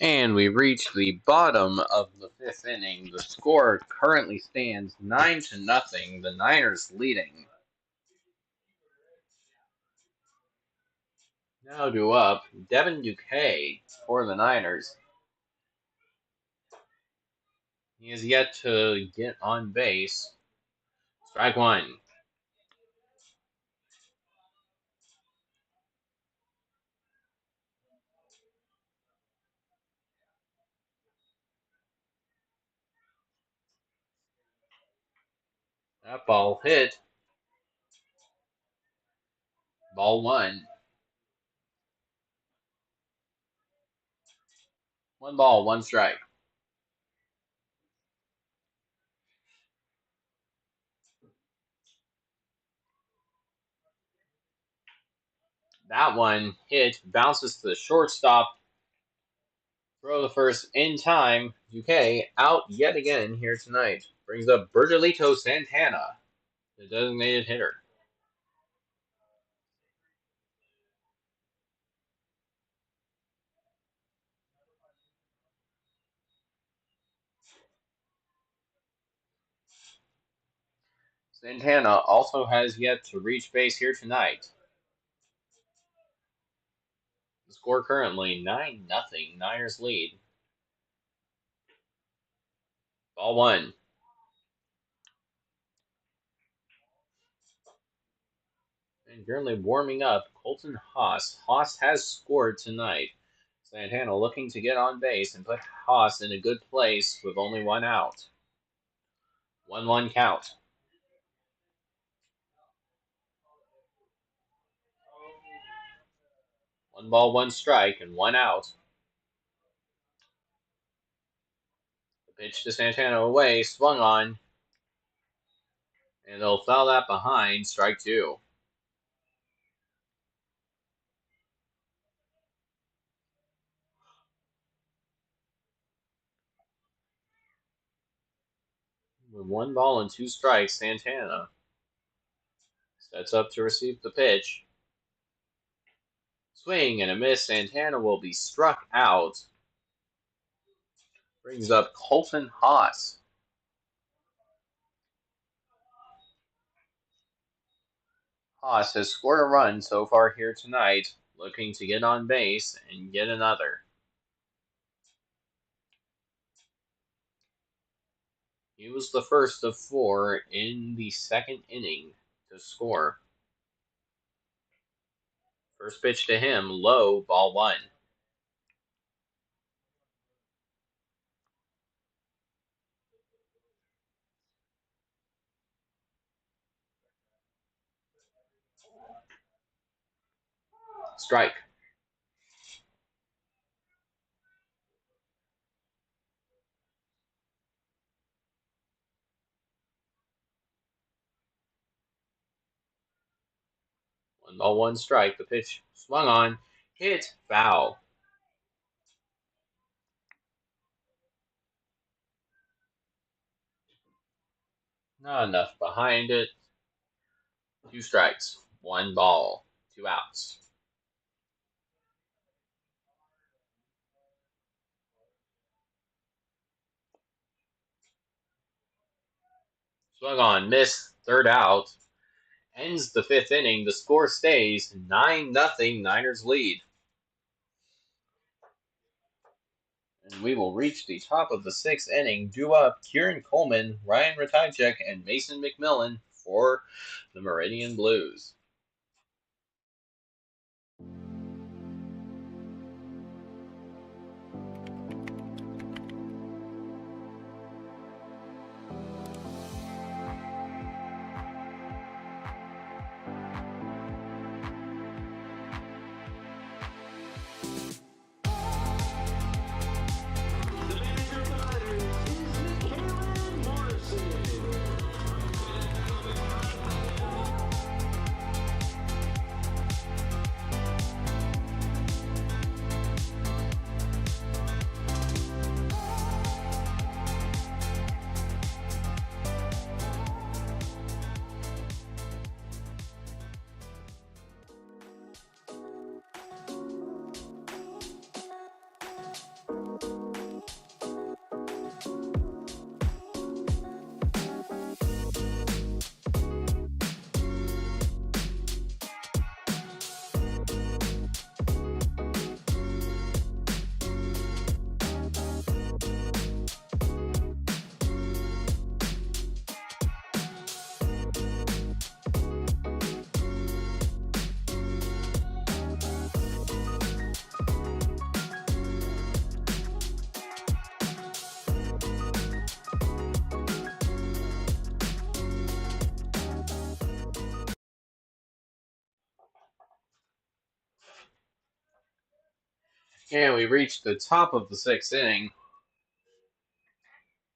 And we reach the bottom of the fifth inning. The score currently stands 9-0. The Niners leading. Now due up, Devin Duque for the Niners. He has yet to get on base. Strike one. That ball hit. Ball one. One ball, one strike. That one hit, bounces to the shortstop. Throw the first in time. UK out yet again here tonight. Brings up Bertolito Santana, the designated hitter. Santana also has yet to reach base here tonight. The score currently 9-0. Niners lead. Ball one. And currently warming up, Colton Haas. Haas has scored tonight. Santana looking to get on base and put Haas in a good place with only one out. 1-1 count. One ball, one strike, and one out. The pitch to Santana away, swung on. And they'll foul that behind, strike two. With one ball and two strikes, Santana sets up to receive the pitch. Swing and a miss. Santana will be struck out. Brings up Colton Haas. Haas has scored a run so far here tonight, looking to get on base and get another. He was the first of four in the second inning to score. First pitch to him, low, ball one. Strike. One ball, one strike. The pitch swung on, hit, foul. Not enough behind it. Two strikes, one ball, two outs. Swung on, miss, third out. Ends the fifth inning. The score stays 9-0. Niners lead. And we will reach the top of the sixth inning. Due up, Kieran Coleman, Ryan Ratajczyk, and Mason McMillan for the Meridian Blues. And we reached the top of the sixth inning.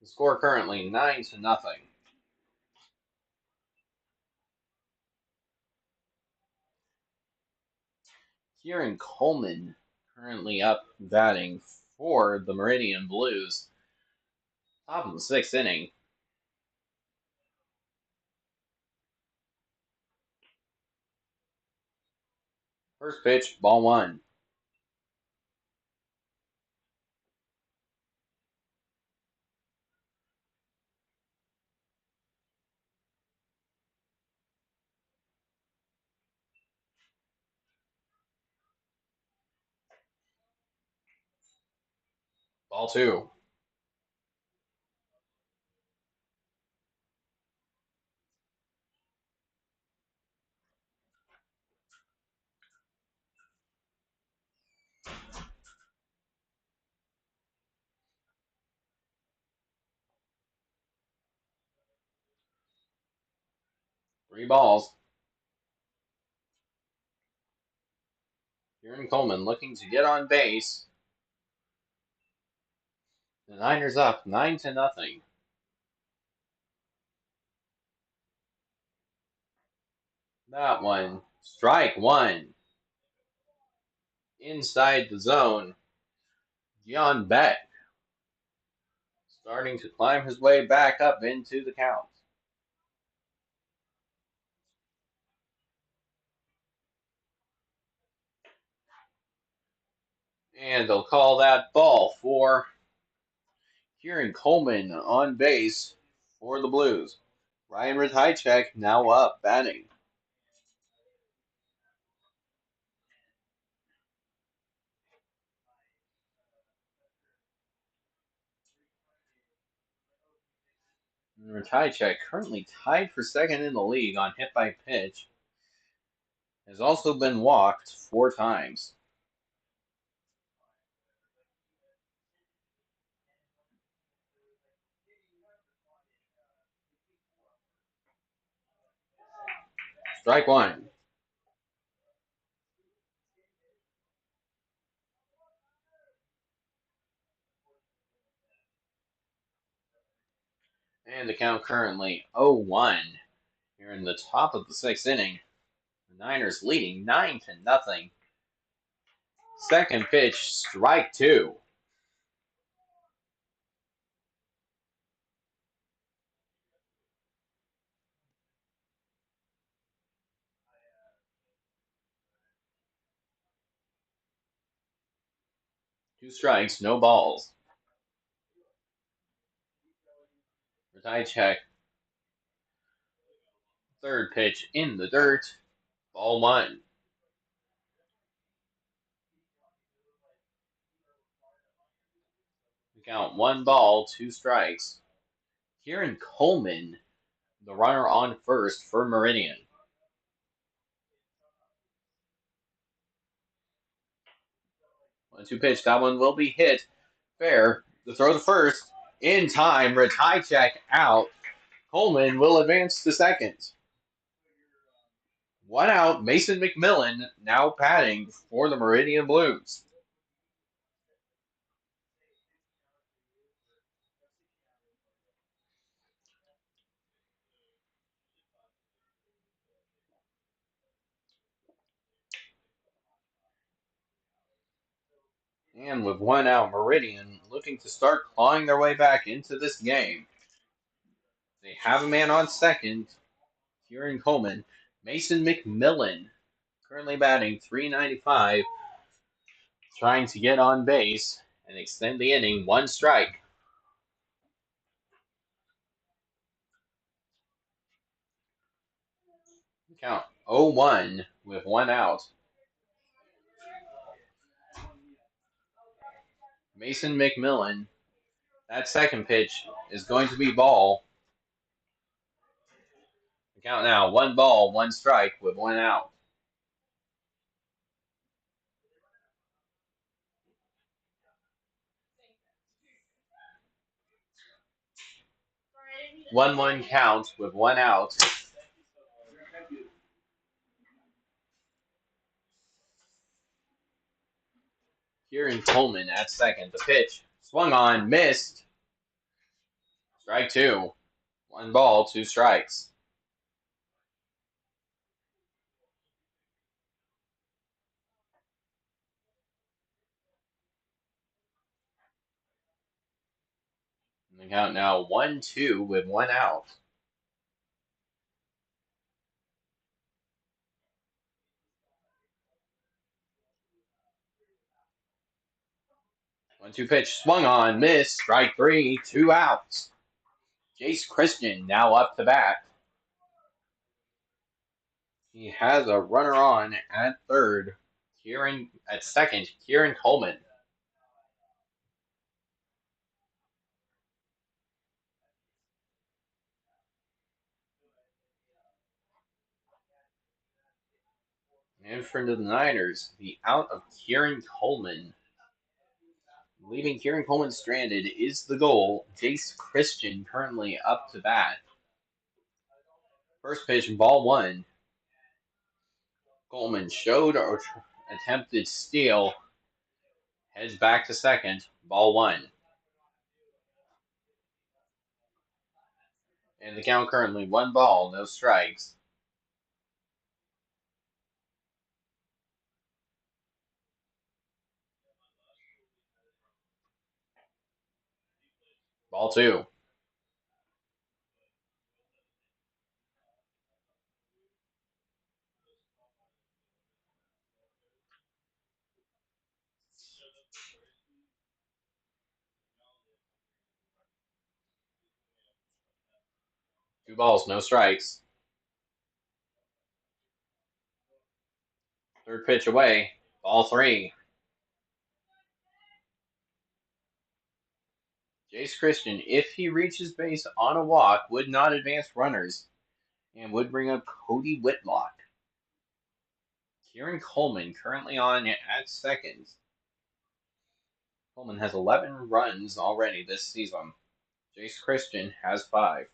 The score currently 9-0. Kieran Coleman currently up batting for the Meridian Blues. Top of the sixth inning. First pitch, ball one. Ball two. Three balls. Kieran Coleman looking to get on base. The Niners up 9-0. That one. Strike one. Inside the zone. Dion Beck starting to climb his way back up into the count. And they'll call that ball for Kieran Coleman on base for the Blues. Ryan Ratajczak now up batting. Ratajczak, currently tied for second in the league on hit by pitch, has also been walked 4 times. Strike one. And the count currently 0-1 here in the top of the sixth inning. The Niners leading 9-0. Second pitch, strike two. Two strikes, no balls. Ratajczak, third pitch in the dirt. Ball one. The count 1 ball, 2 strikes. Kieran Coleman, the runner on first for Meridian. 1-2 pitch. That one will be hit. Fair. The throw to first. In time. Ratajczak out. Coleman will advance to second. 1 out. Mason McMillan now batting for the Meridian Blues. And with 1 out, Meridian looking to start clawing their way back into this game. They have a man on second. Kieran Coleman. Mason McMillan currently batting .395, trying to get on base and extend the inning. 1 strike. Count 0-1 with 1 out. Mason McMillan. That second pitch is going to be ball. The count now 1 ball, 1 strike with 1 out. One count with 1 out. Kieran Kieran Coleman at second. The pitch swung on, missed. Strike two. 1 ball, 2 strikes. And the count now 1-2 with 1 out. 1-2 pitch swung on, missed. Strike three, 2 outs. Jace Christian now up to bat. He has a runner on at third. Kieran at second, Kieran Coleman. And for the Niners, the out of Kieran Coleman. Leaving Kieran Coleman stranded is the goal. Jace Christian currently up to bat. First pitch, ball one. Coleman showed or attempted steal. Heads back to second, ball one. And the count currently 1 ball, no strikes. Ball two. 2 balls, no strikes. Third pitch away, ball three. Jace Christian, if he reaches base on a walk, would not advance runners and would bring up Cody Whitlock. Kieran Coleman currently on at second. Coleman has 11 runs already this season. Jace Christian has 5.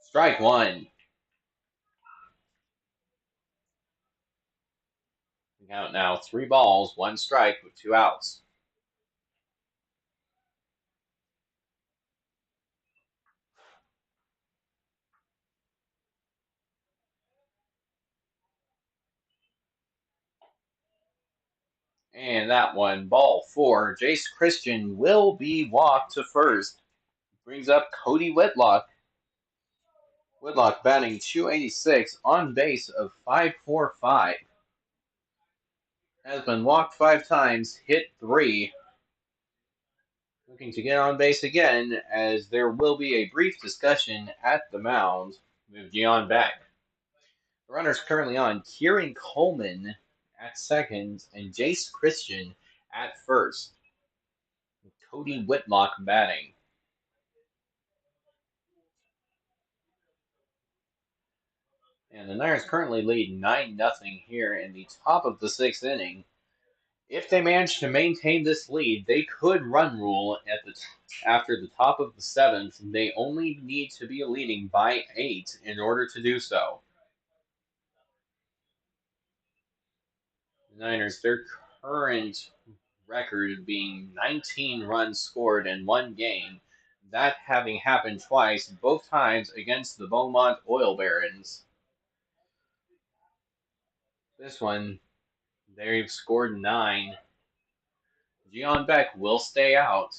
Strike one. The count now 3 balls, 1 strike with 2 outs. And that one, ball 4. Jace Christian will be walked to first. Brings up Cody Whitlock. Whitlock batting .286, on base of .545. Has been walked 5 times, hit 3. Looking to get on base again, as there will be a brief discussion at the mound with Gian Beck. The runners currently on Kieran Coleman at second and Jace Christian at first. Cody Whitlock batting. And the Niners currently lead 9-0 here in the top of the 6th inning. If they manage to maintain this lead, they could run rule after the top of the 7th. They only need to be leading by 8 in order to do so. The Niners, their current record being 19 runs scored in 1 game. That having happened twice, both times against the Beaumont Oil Barons. This one, they've scored 9. Gian Beck will stay out.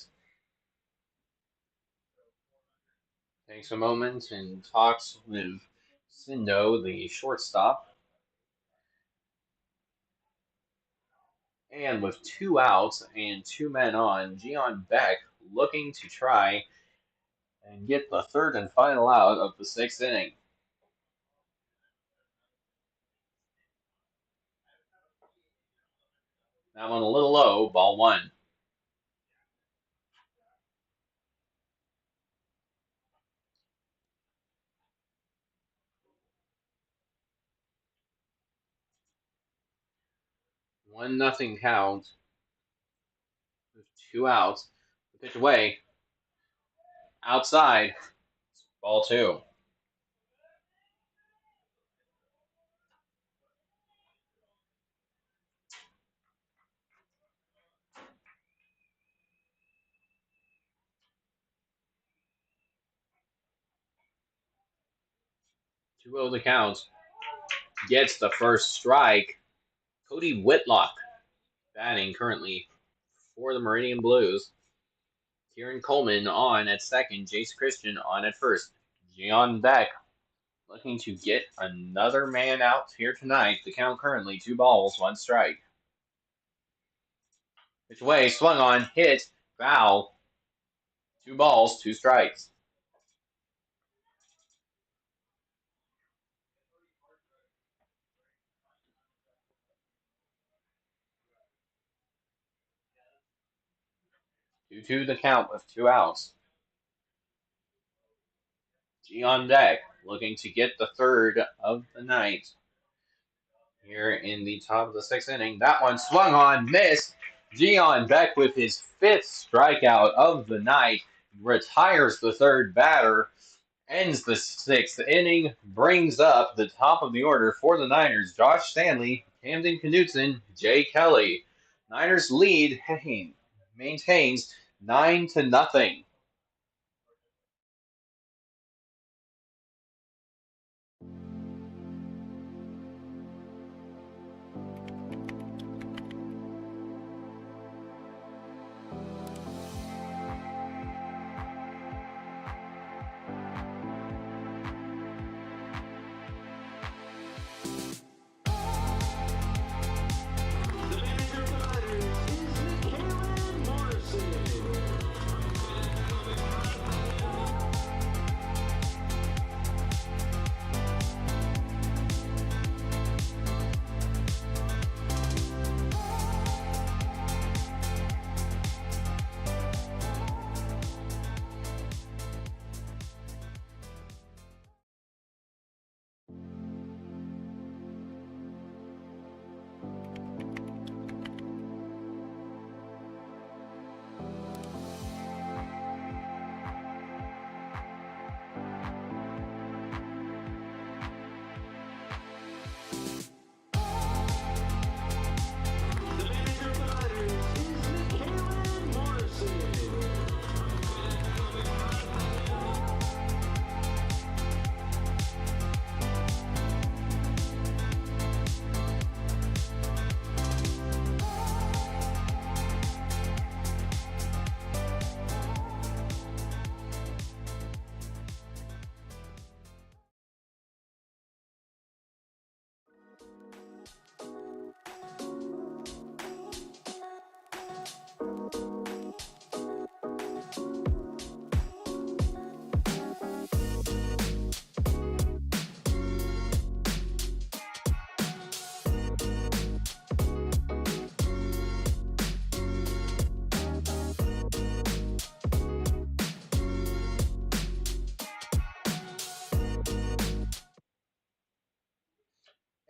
Takes a moment and talks with Sindo, the shortstop. And with 2 outs and 2 men on, Gian Beck looking to try and get the third and final out of the 6th inning. That one a little low, ball 1. One nothing count with 2 outs. The pitch away, outside, ball 2. 2-0 the count. Gets the first strike. Cody Whitlock batting currently for the Meridian Blues. Kieran Coleman on at second. Jace Christian on at first. Gian Beck looking to get another man out here tonight. The count currently 2 balls, 1 strike. Pitch away, swung on, hit, foul. 2 balls, 2 strikes. Two the count with 2 outs. G on deck, looking to get the third of the night. Here in the top of the 6th inning. That one swung on, missed. Gian Beck with his 5th strikeout of the night retires the third batter, ends the 6th inning, brings up the top of the order for the Niners. Josh Stanley, Camden Knutson, Jay Kelly. Niners lead maintains 9-0.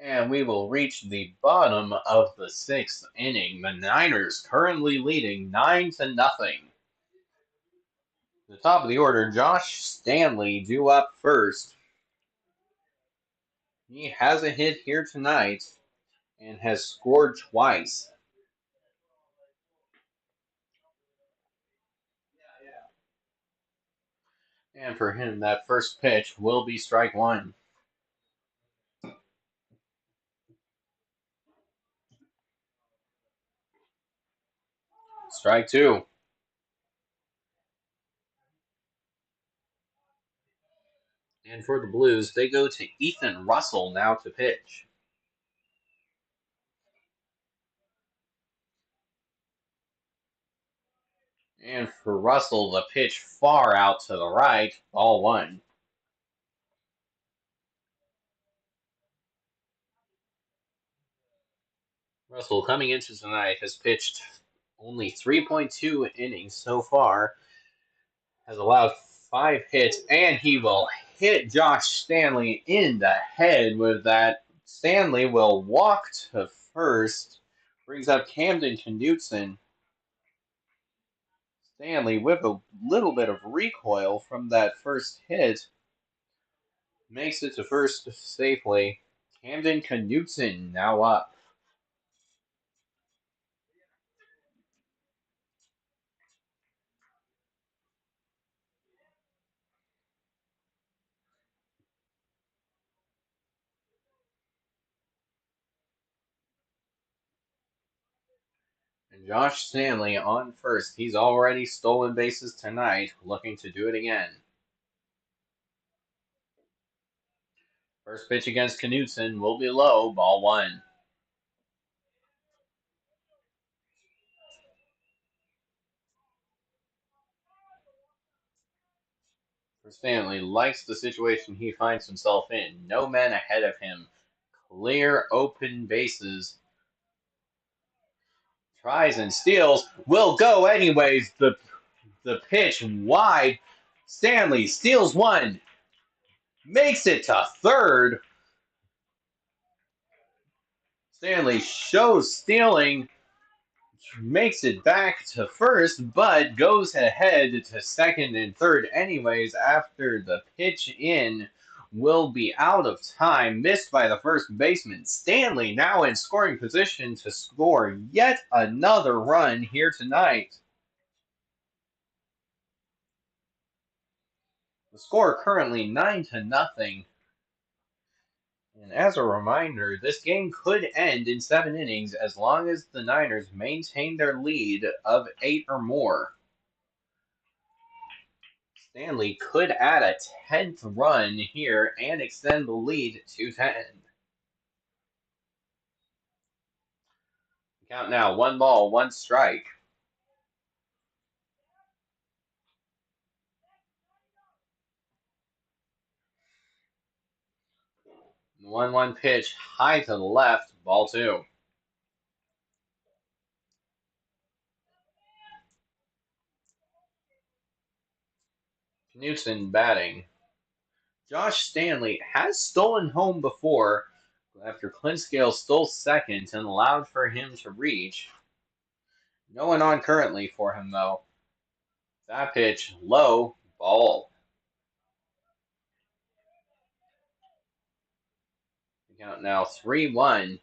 And we will reach the bottom of the 6th inning. The Niners currently leading 9-0. The top of the order, Josh Stanley due up first. He has a hit here tonight and has scored twice. And for him, that first pitch will be strike 1. Strike 2. And for the Blues, they go to Ethan Russell now to pitch. And for Russell, the pitch far out to the right, ball 1. Russell, coming into tonight, has pitched only 3.2 innings so far, has allowed 5 hits, and he will hit Josh Stanley in the head with that. Stanley will walk to first, brings up Camden Knutson. Stanley, with a little bit of recoil from that first hit, makes it to first safely. Camden Knutson now up. And Josh Stanley on first. He's already stolen bases tonight, looking to do it again. First pitch against Knutson will be low, ball one. For Stanley likes the situation he finds himself in. No men ahead of him. Clear open bases. Tries and steals. Will go anyways. The pitch wide. Stanley steals one. Makes it to third. Stanley shows stealing. Makes it back to first, but goes ahead to second and third anyways after the pitch in will be out of time, missed by the first baseman. Stanley now in scoring position to score yet another run here tonight. The score currently 9-0. And as a reminder, this game could end in 7 innings as long as the Niners maintain their lead of 8 or more. Stanley could add a 10th run here and extend the lead to 10. Count now, 1 ball, 1 strike. The 1-1 pitch high to the left, ball 2. Knutson batting. Josh Stanley has stolen home before after Clint Scale stole second and allowed for him to reach. No one on currently for him, though. That pitch, low, ball. Count now 3-1.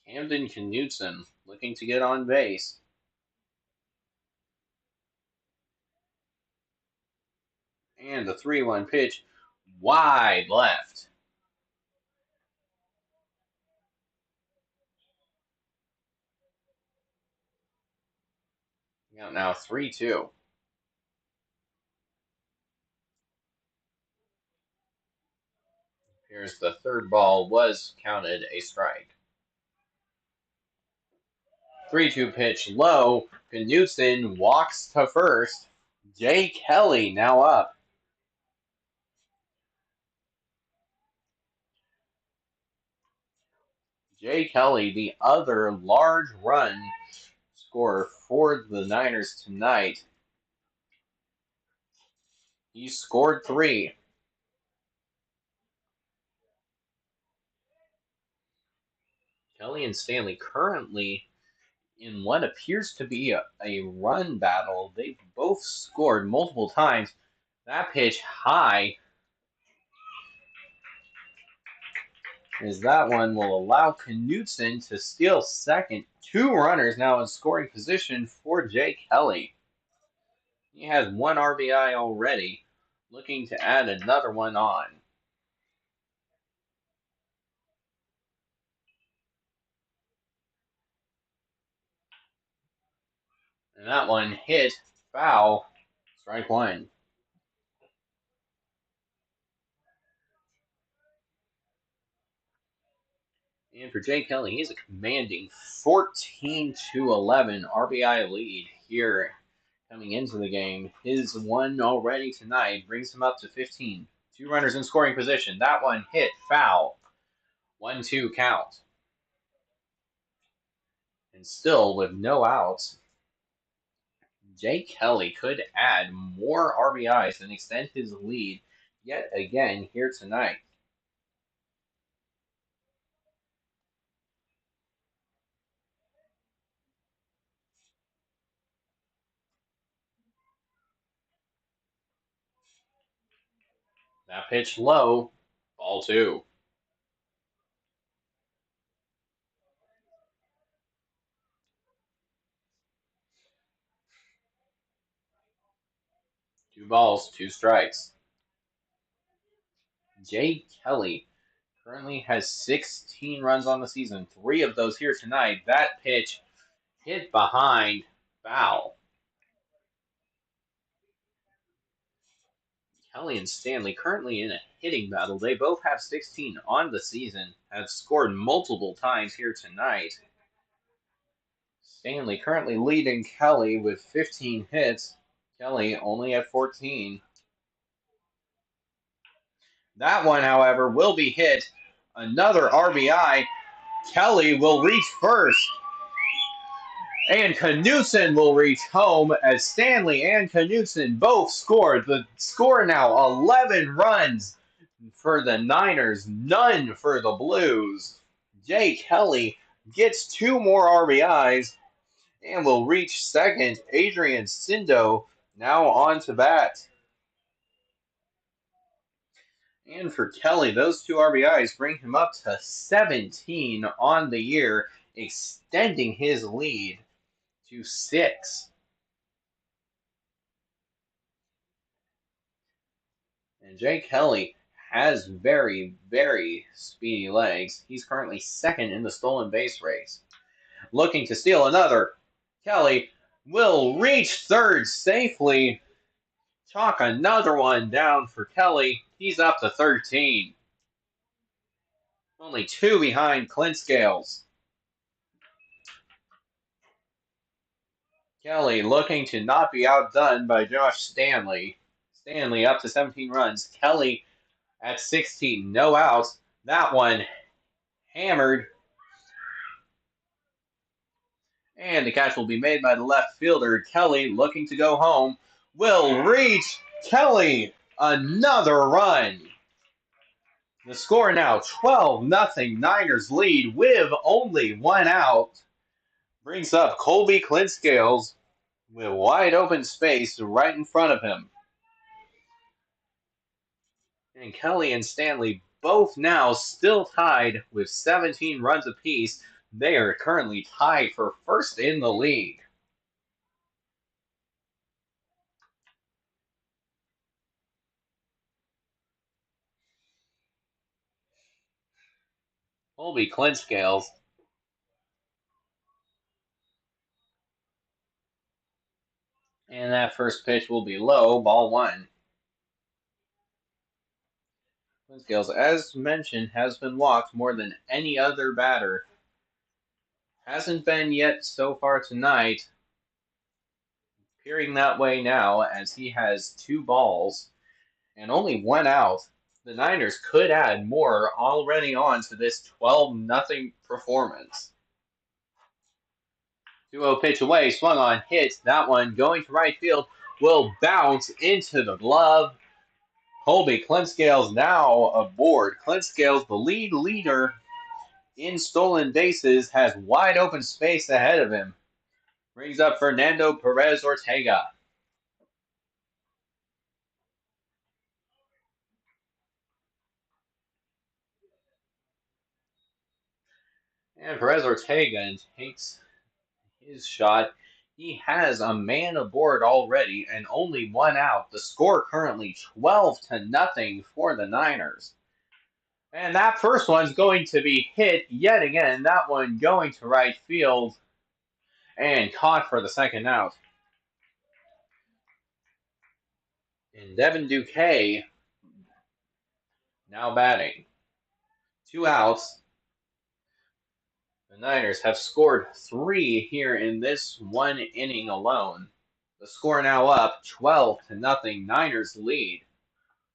Camden Knutson looking to get on base. And the 3-1 pitch, wide left. Count now 3-2. Here's the third ball was counted a strike. 3-2 pitch low. Knutson walks to first. Jay Kelly now up. Jay Kelly, the other large run scorer for the Niners tonight. He scored 3. Kelly and Stanley currently in what appears to be a run battle. They've both scored multiple times. That pitch high is that one will allow Knutson to steal second. 2 runners now in scoring position for Jay Kelly. He has 1 RBI already, looking to add another one on. And that one hit foul, strike 1. And for Jay Kelly, he has a commanding 14-11 RBI lead here coming into the game. His one already tonight brings him up to 15. 2 runners in scoring position. That one hit foul. 1-2 count. And still with no outs, Jay Kelly could add more RBIs and extend his lead yet again here tonight. That pitch low, ball 2. Two balls, 2 strikes. Jay Kelly Currently has 16 runs on the season, 3 of those here tonight. That pitch hit behind, foul. Kelly and Stanley currently in a hitting battle. They both have 16 on the season, have scored multiple times here tonight. Stanley currently leading Kelly with 15 hits. Kelly only at 14. That one, however, will be hit. Another RBI. Kelly will reach first. And Knutson will reach home as Stanley and Knutson both scored. The score now 11 runs for the Niners, none for the Blues. Jay Kelly gets 2 more RBIs and will reach second. Adrian Sindo now on to bat. And for Kelly, those 2 RBIs bring him up to 17 on the year, extending his lead to 6. And Jay Kelly has very, very speedy legs. He's currently second in the stolen base race. Looking to steal another. Kelly will reach third safely. Chalk another one down for Kelly. He's up to 13. Only 2 behind Clint Scales. Kelly looking to not be outdone by Josh Stanley. Stanley up to 17 runs. Kelly at 16, no outs. That one hammered. And the catch will be made by the left fielder. Kelly looking to go home. Will reach. Kelly, another run. The score now 12-0 Niners lead with only 1 out. Brings up Colby Clint Scales with wide open space right in front of him. And Kelly and Stanley both now still tied with 17 runs apiece. They are currently tied for first in the league. Colby Clint Scales. And that first pitch will be low, ball 1. Clint Scales, as mentioned, has been walked more than any other batter. Hasn't been yet so far tonight. Appearing that way now as he has 2 balls and only 1 out. The Niners could add more already on to this 12-0 performance. 2-0 pitch away, swung on, hit. That one going to right field will bounce into the glove. Colby Clint Scales now aboard. Clint Scales, the lead leader in stolen bases, has wide open space ahead of him. Brings up Fernando Perez Ortega. And Perez Ortega takes his shot. He has a man aboard already and only 1 out. The score currently 12-0 for the Niners. And that first one's going to be hit yet again. That one going to right field and caught for the second out. And Devin Duque now batting. 2 outs. The Niners have scored 3 here in this 1 inning alone. The score now up 12-0. Niners lead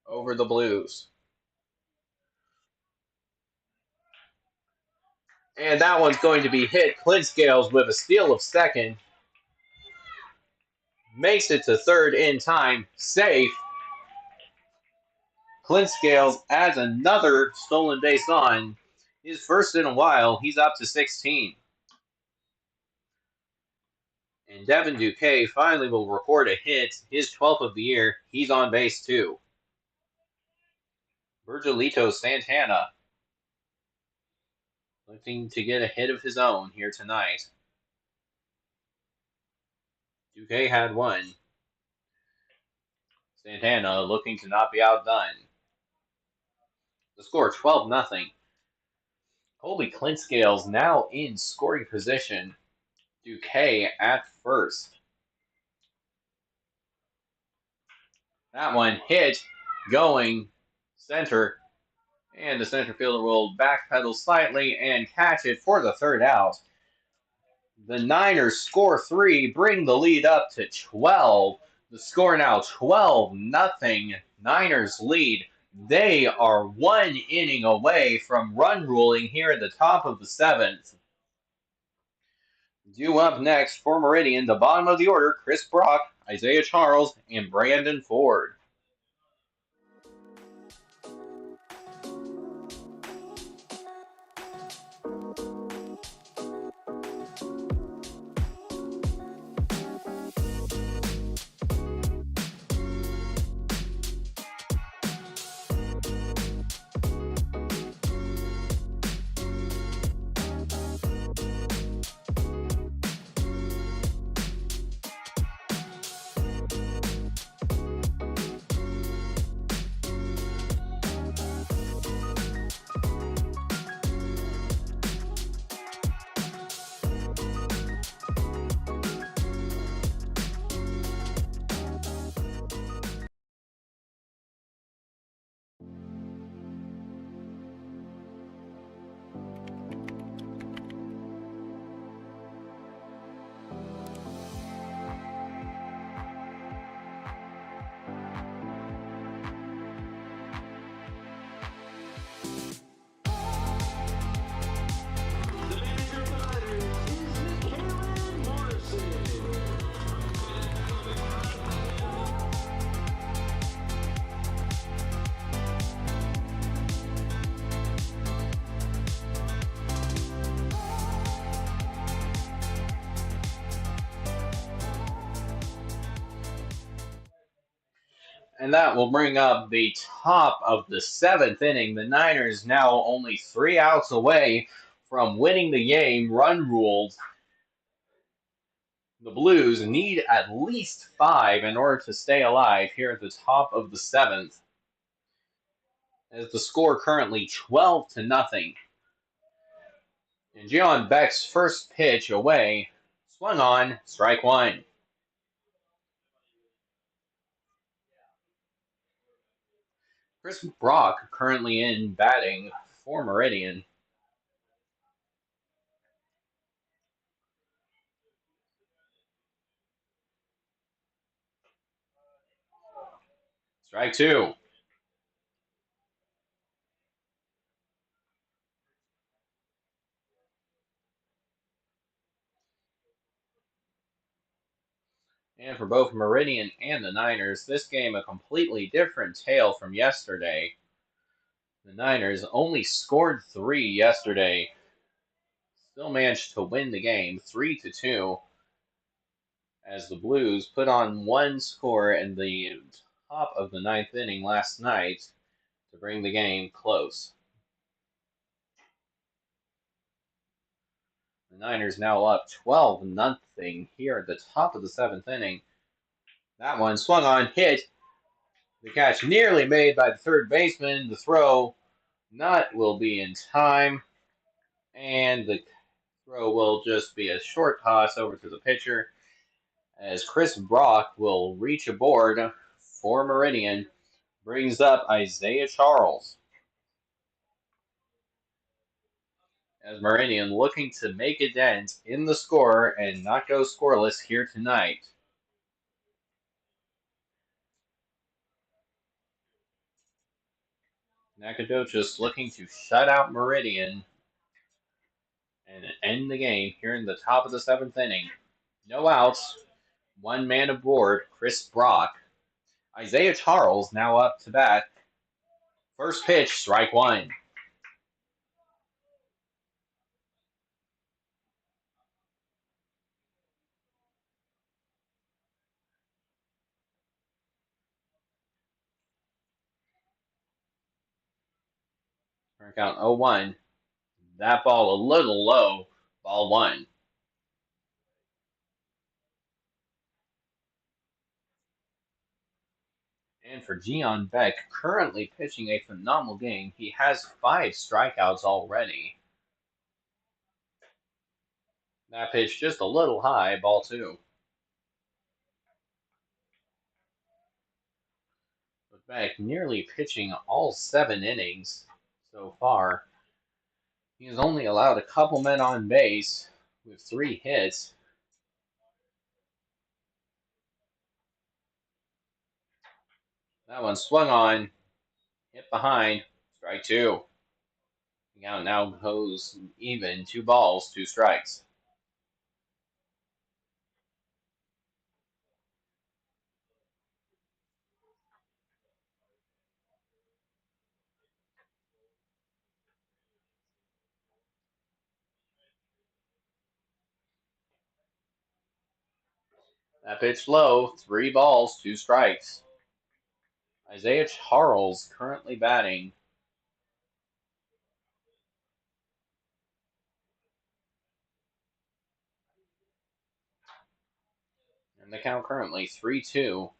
over the Blues. And that one's going to be hit. Clint Scales with a steal of second. Makes it to third in time. Safe. Clint Scales adds another stolen base on. His first in a while. He's up to 16. And Devin Duque finally will record a hit. His 12th of the year. He's on base too. Virgilito Santana looking to get a hit of his own here tonight. Duque had 1. Santana looking to not be outdone. The score 12-0. Colby Clintscales now in scoring position. Duque at first. That one hit, going center, and the center fielder will backpedal slightly and catch it for the third out. The Niners score 3, bring the lead up to 12. The score now 12-0. Niners lead. They are one inning away from run ruling here at the top of the seventh. Due up next for Meridian, the bottom of the order, Chris Brock, Isaiah Charles, and Brandon Ford. And that will bring up the top of the seventh inning. The Niners now only 3 outs away from winning the game. Run ruled. The Blues need at least 5 in order to stay alive here at the top of the seventh. As the score currently 12-0. And John Beck's first pitch away, swung on, strike one. Chris Brock currently in batting for Meridian. Strike two. And for both Meridian and the Niners, this game a completely different tale from yesterday. The Niners only scored 3 yesterday. Still managed to win the game 3-2 as the Blues put on one score in the top of the ninth inning last night to bring the game close. The Niners now up 12-0 here at the top of the seventh inning. That one swung on, hit. The catch nearly made by the third baseman. The throw not will be in time. And the throw will just be a short toss over to the pitcher as Chris Brock will reach aboard for Meridian. Brings up Isaiah Charles. As Meridian looking to make a dent in the score and not go scoreless here tonight. Nacogdoches looking to shut out Meridian and end the game here in the top of the seventh inning. No outs, one man aboard, Chris Brock. Isaiah Charles now up to bat. First pitch, strike one. Count 0-1. That ball a little low. Ball one. And for Gion Beck, currently pitching a phenomenal game. He has 5 strikeouts already. That pitch just a little high, ball 2. But back nearly pitching all 7 innings so far. He has only allowed a couple men on base with 3 hits. That one swung on, hit behind, strike 2. The count now goes even, 2 balls, 2 strikes. That pitch low, 3 balls, 2 strikes. Isaiah Charles currently batting. And the count currently 3-2.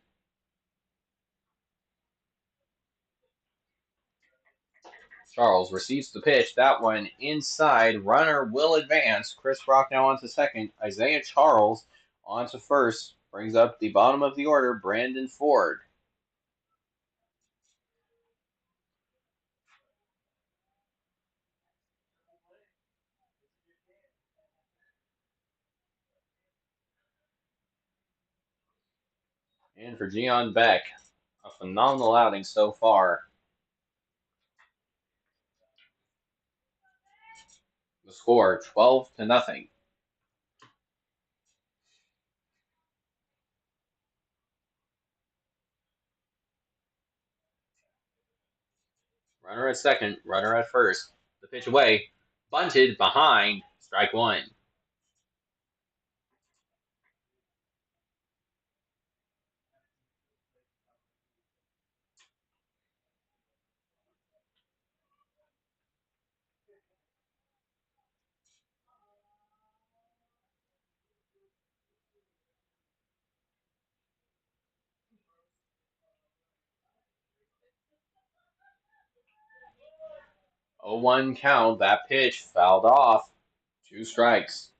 Charles receives the pitch. That one inside. Runner will advance. Chris Brock now on to second. Isaiah Charles on to first. Brings up the bottom of the order, Brandon Ford. And for Gion Beck, a phenomenal outing so far. The score 12-0. Runner at second, runner at first. The pitch away, bunted behind, strike 1. 0-1 count. That pitch fouled off. 2 strikes.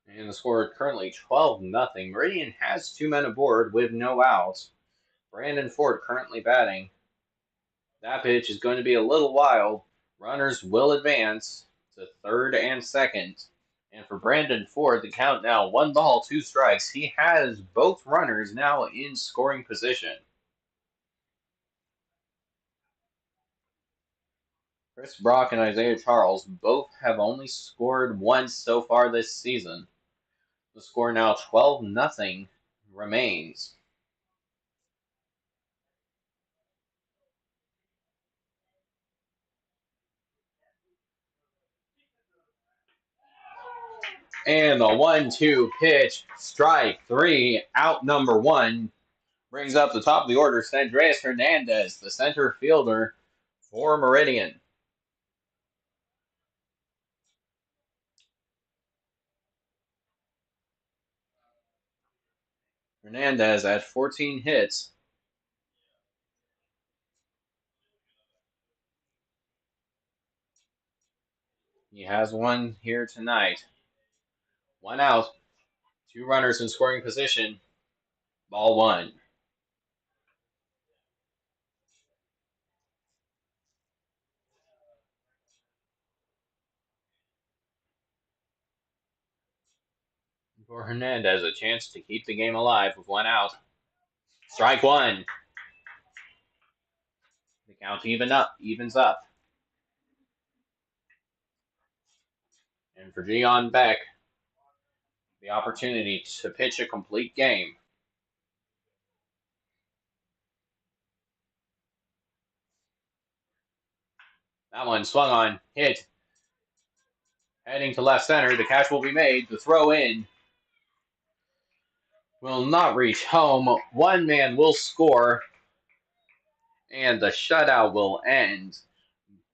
And the score currently 12-0. Meridian has 2 men aboard with no outs. Brandon Ford currently batting. That pitch is going to be a little wild. Runners will advance to third and second. And for Brandon Ford, the count now 1 ball, 2 strikes. He has both runners now in scoring position. Chris Brock and Isaiah Charles both have only scored once so far this season. The score now 12-0 remains. And the 1-2 pitch, strike 3, out number 1, brings up the top of the order, Andres Hernandez, the center fielder for Meridian. Hernandez at 14 hits. He has one here tonight. 1 out, 2 runners in scoring position. Ball 1. For Hernandez, a chance to keep the game alive with 1 out. Strike 1. The count evens up. And for Gion Beck, the opportunity to pitch a complete game. That one swung on, hit. Heading to left center, the catch will be made. The throw in will not reach home. 1 man will score, and the shutout will end.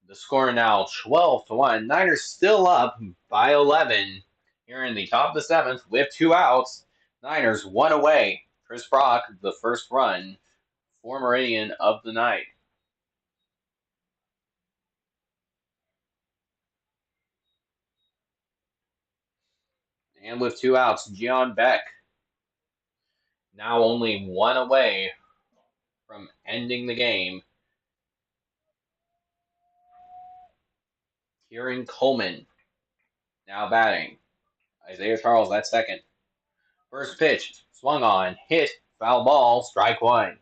The score now 12-1. Niners still up by 11 Here in the top of the seventh, with 2 outs, Niners 1 away. Chris Brock, the first run for Meridian of the night. And with 2 outs, Gian Beck now only 1 away from ending the game. Kieran Coleman now batting. Isaiah Charles at second. First pitch, swung on, hit, foul ball, strike one.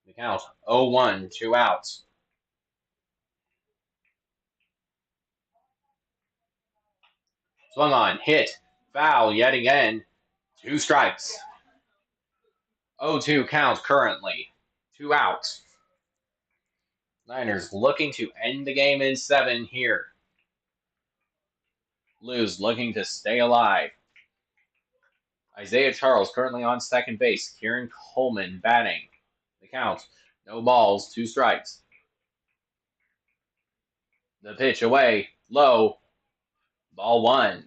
The count 0-1, 2 outs. Swung on, hit, foul yet again, 2 strikes. 0-2 count currently, 2 outs. Niners looking to end the game in 7 here. Blues looking to stay alive. Isaiah Charles currently on second base. Kieran Coleman batting. The count, no balls, 2 strikes. The pitch away, low, ball 1.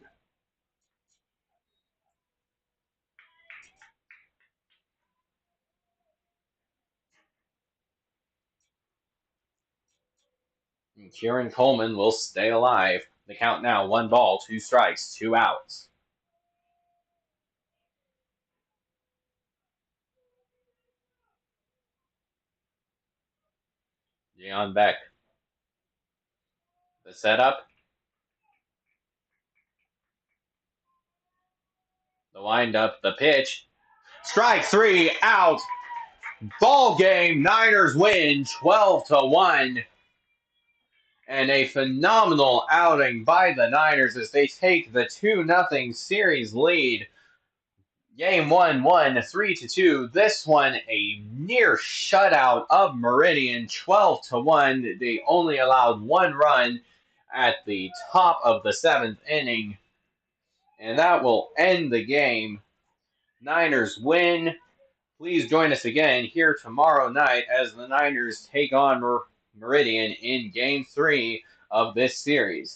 And Kieran Coleman will stay alive. The count now, 1 ball, 2 strikes, 2 outs. Gian Beck. The setup. The windup, the pitch. Strike 3, out. Ball game. Niners win 12-1. And a phenomenal outing by the Niners as they take the 2-0 series lead. Game 1 won 3-2. This one a near shutout of Meridian, 12-1. They only allowed 1 run at the top of the 7th inning. And that will end the game. Niners win. Please join us again here tomorrow night as the Niners take on Meridian in Game 3 of this series.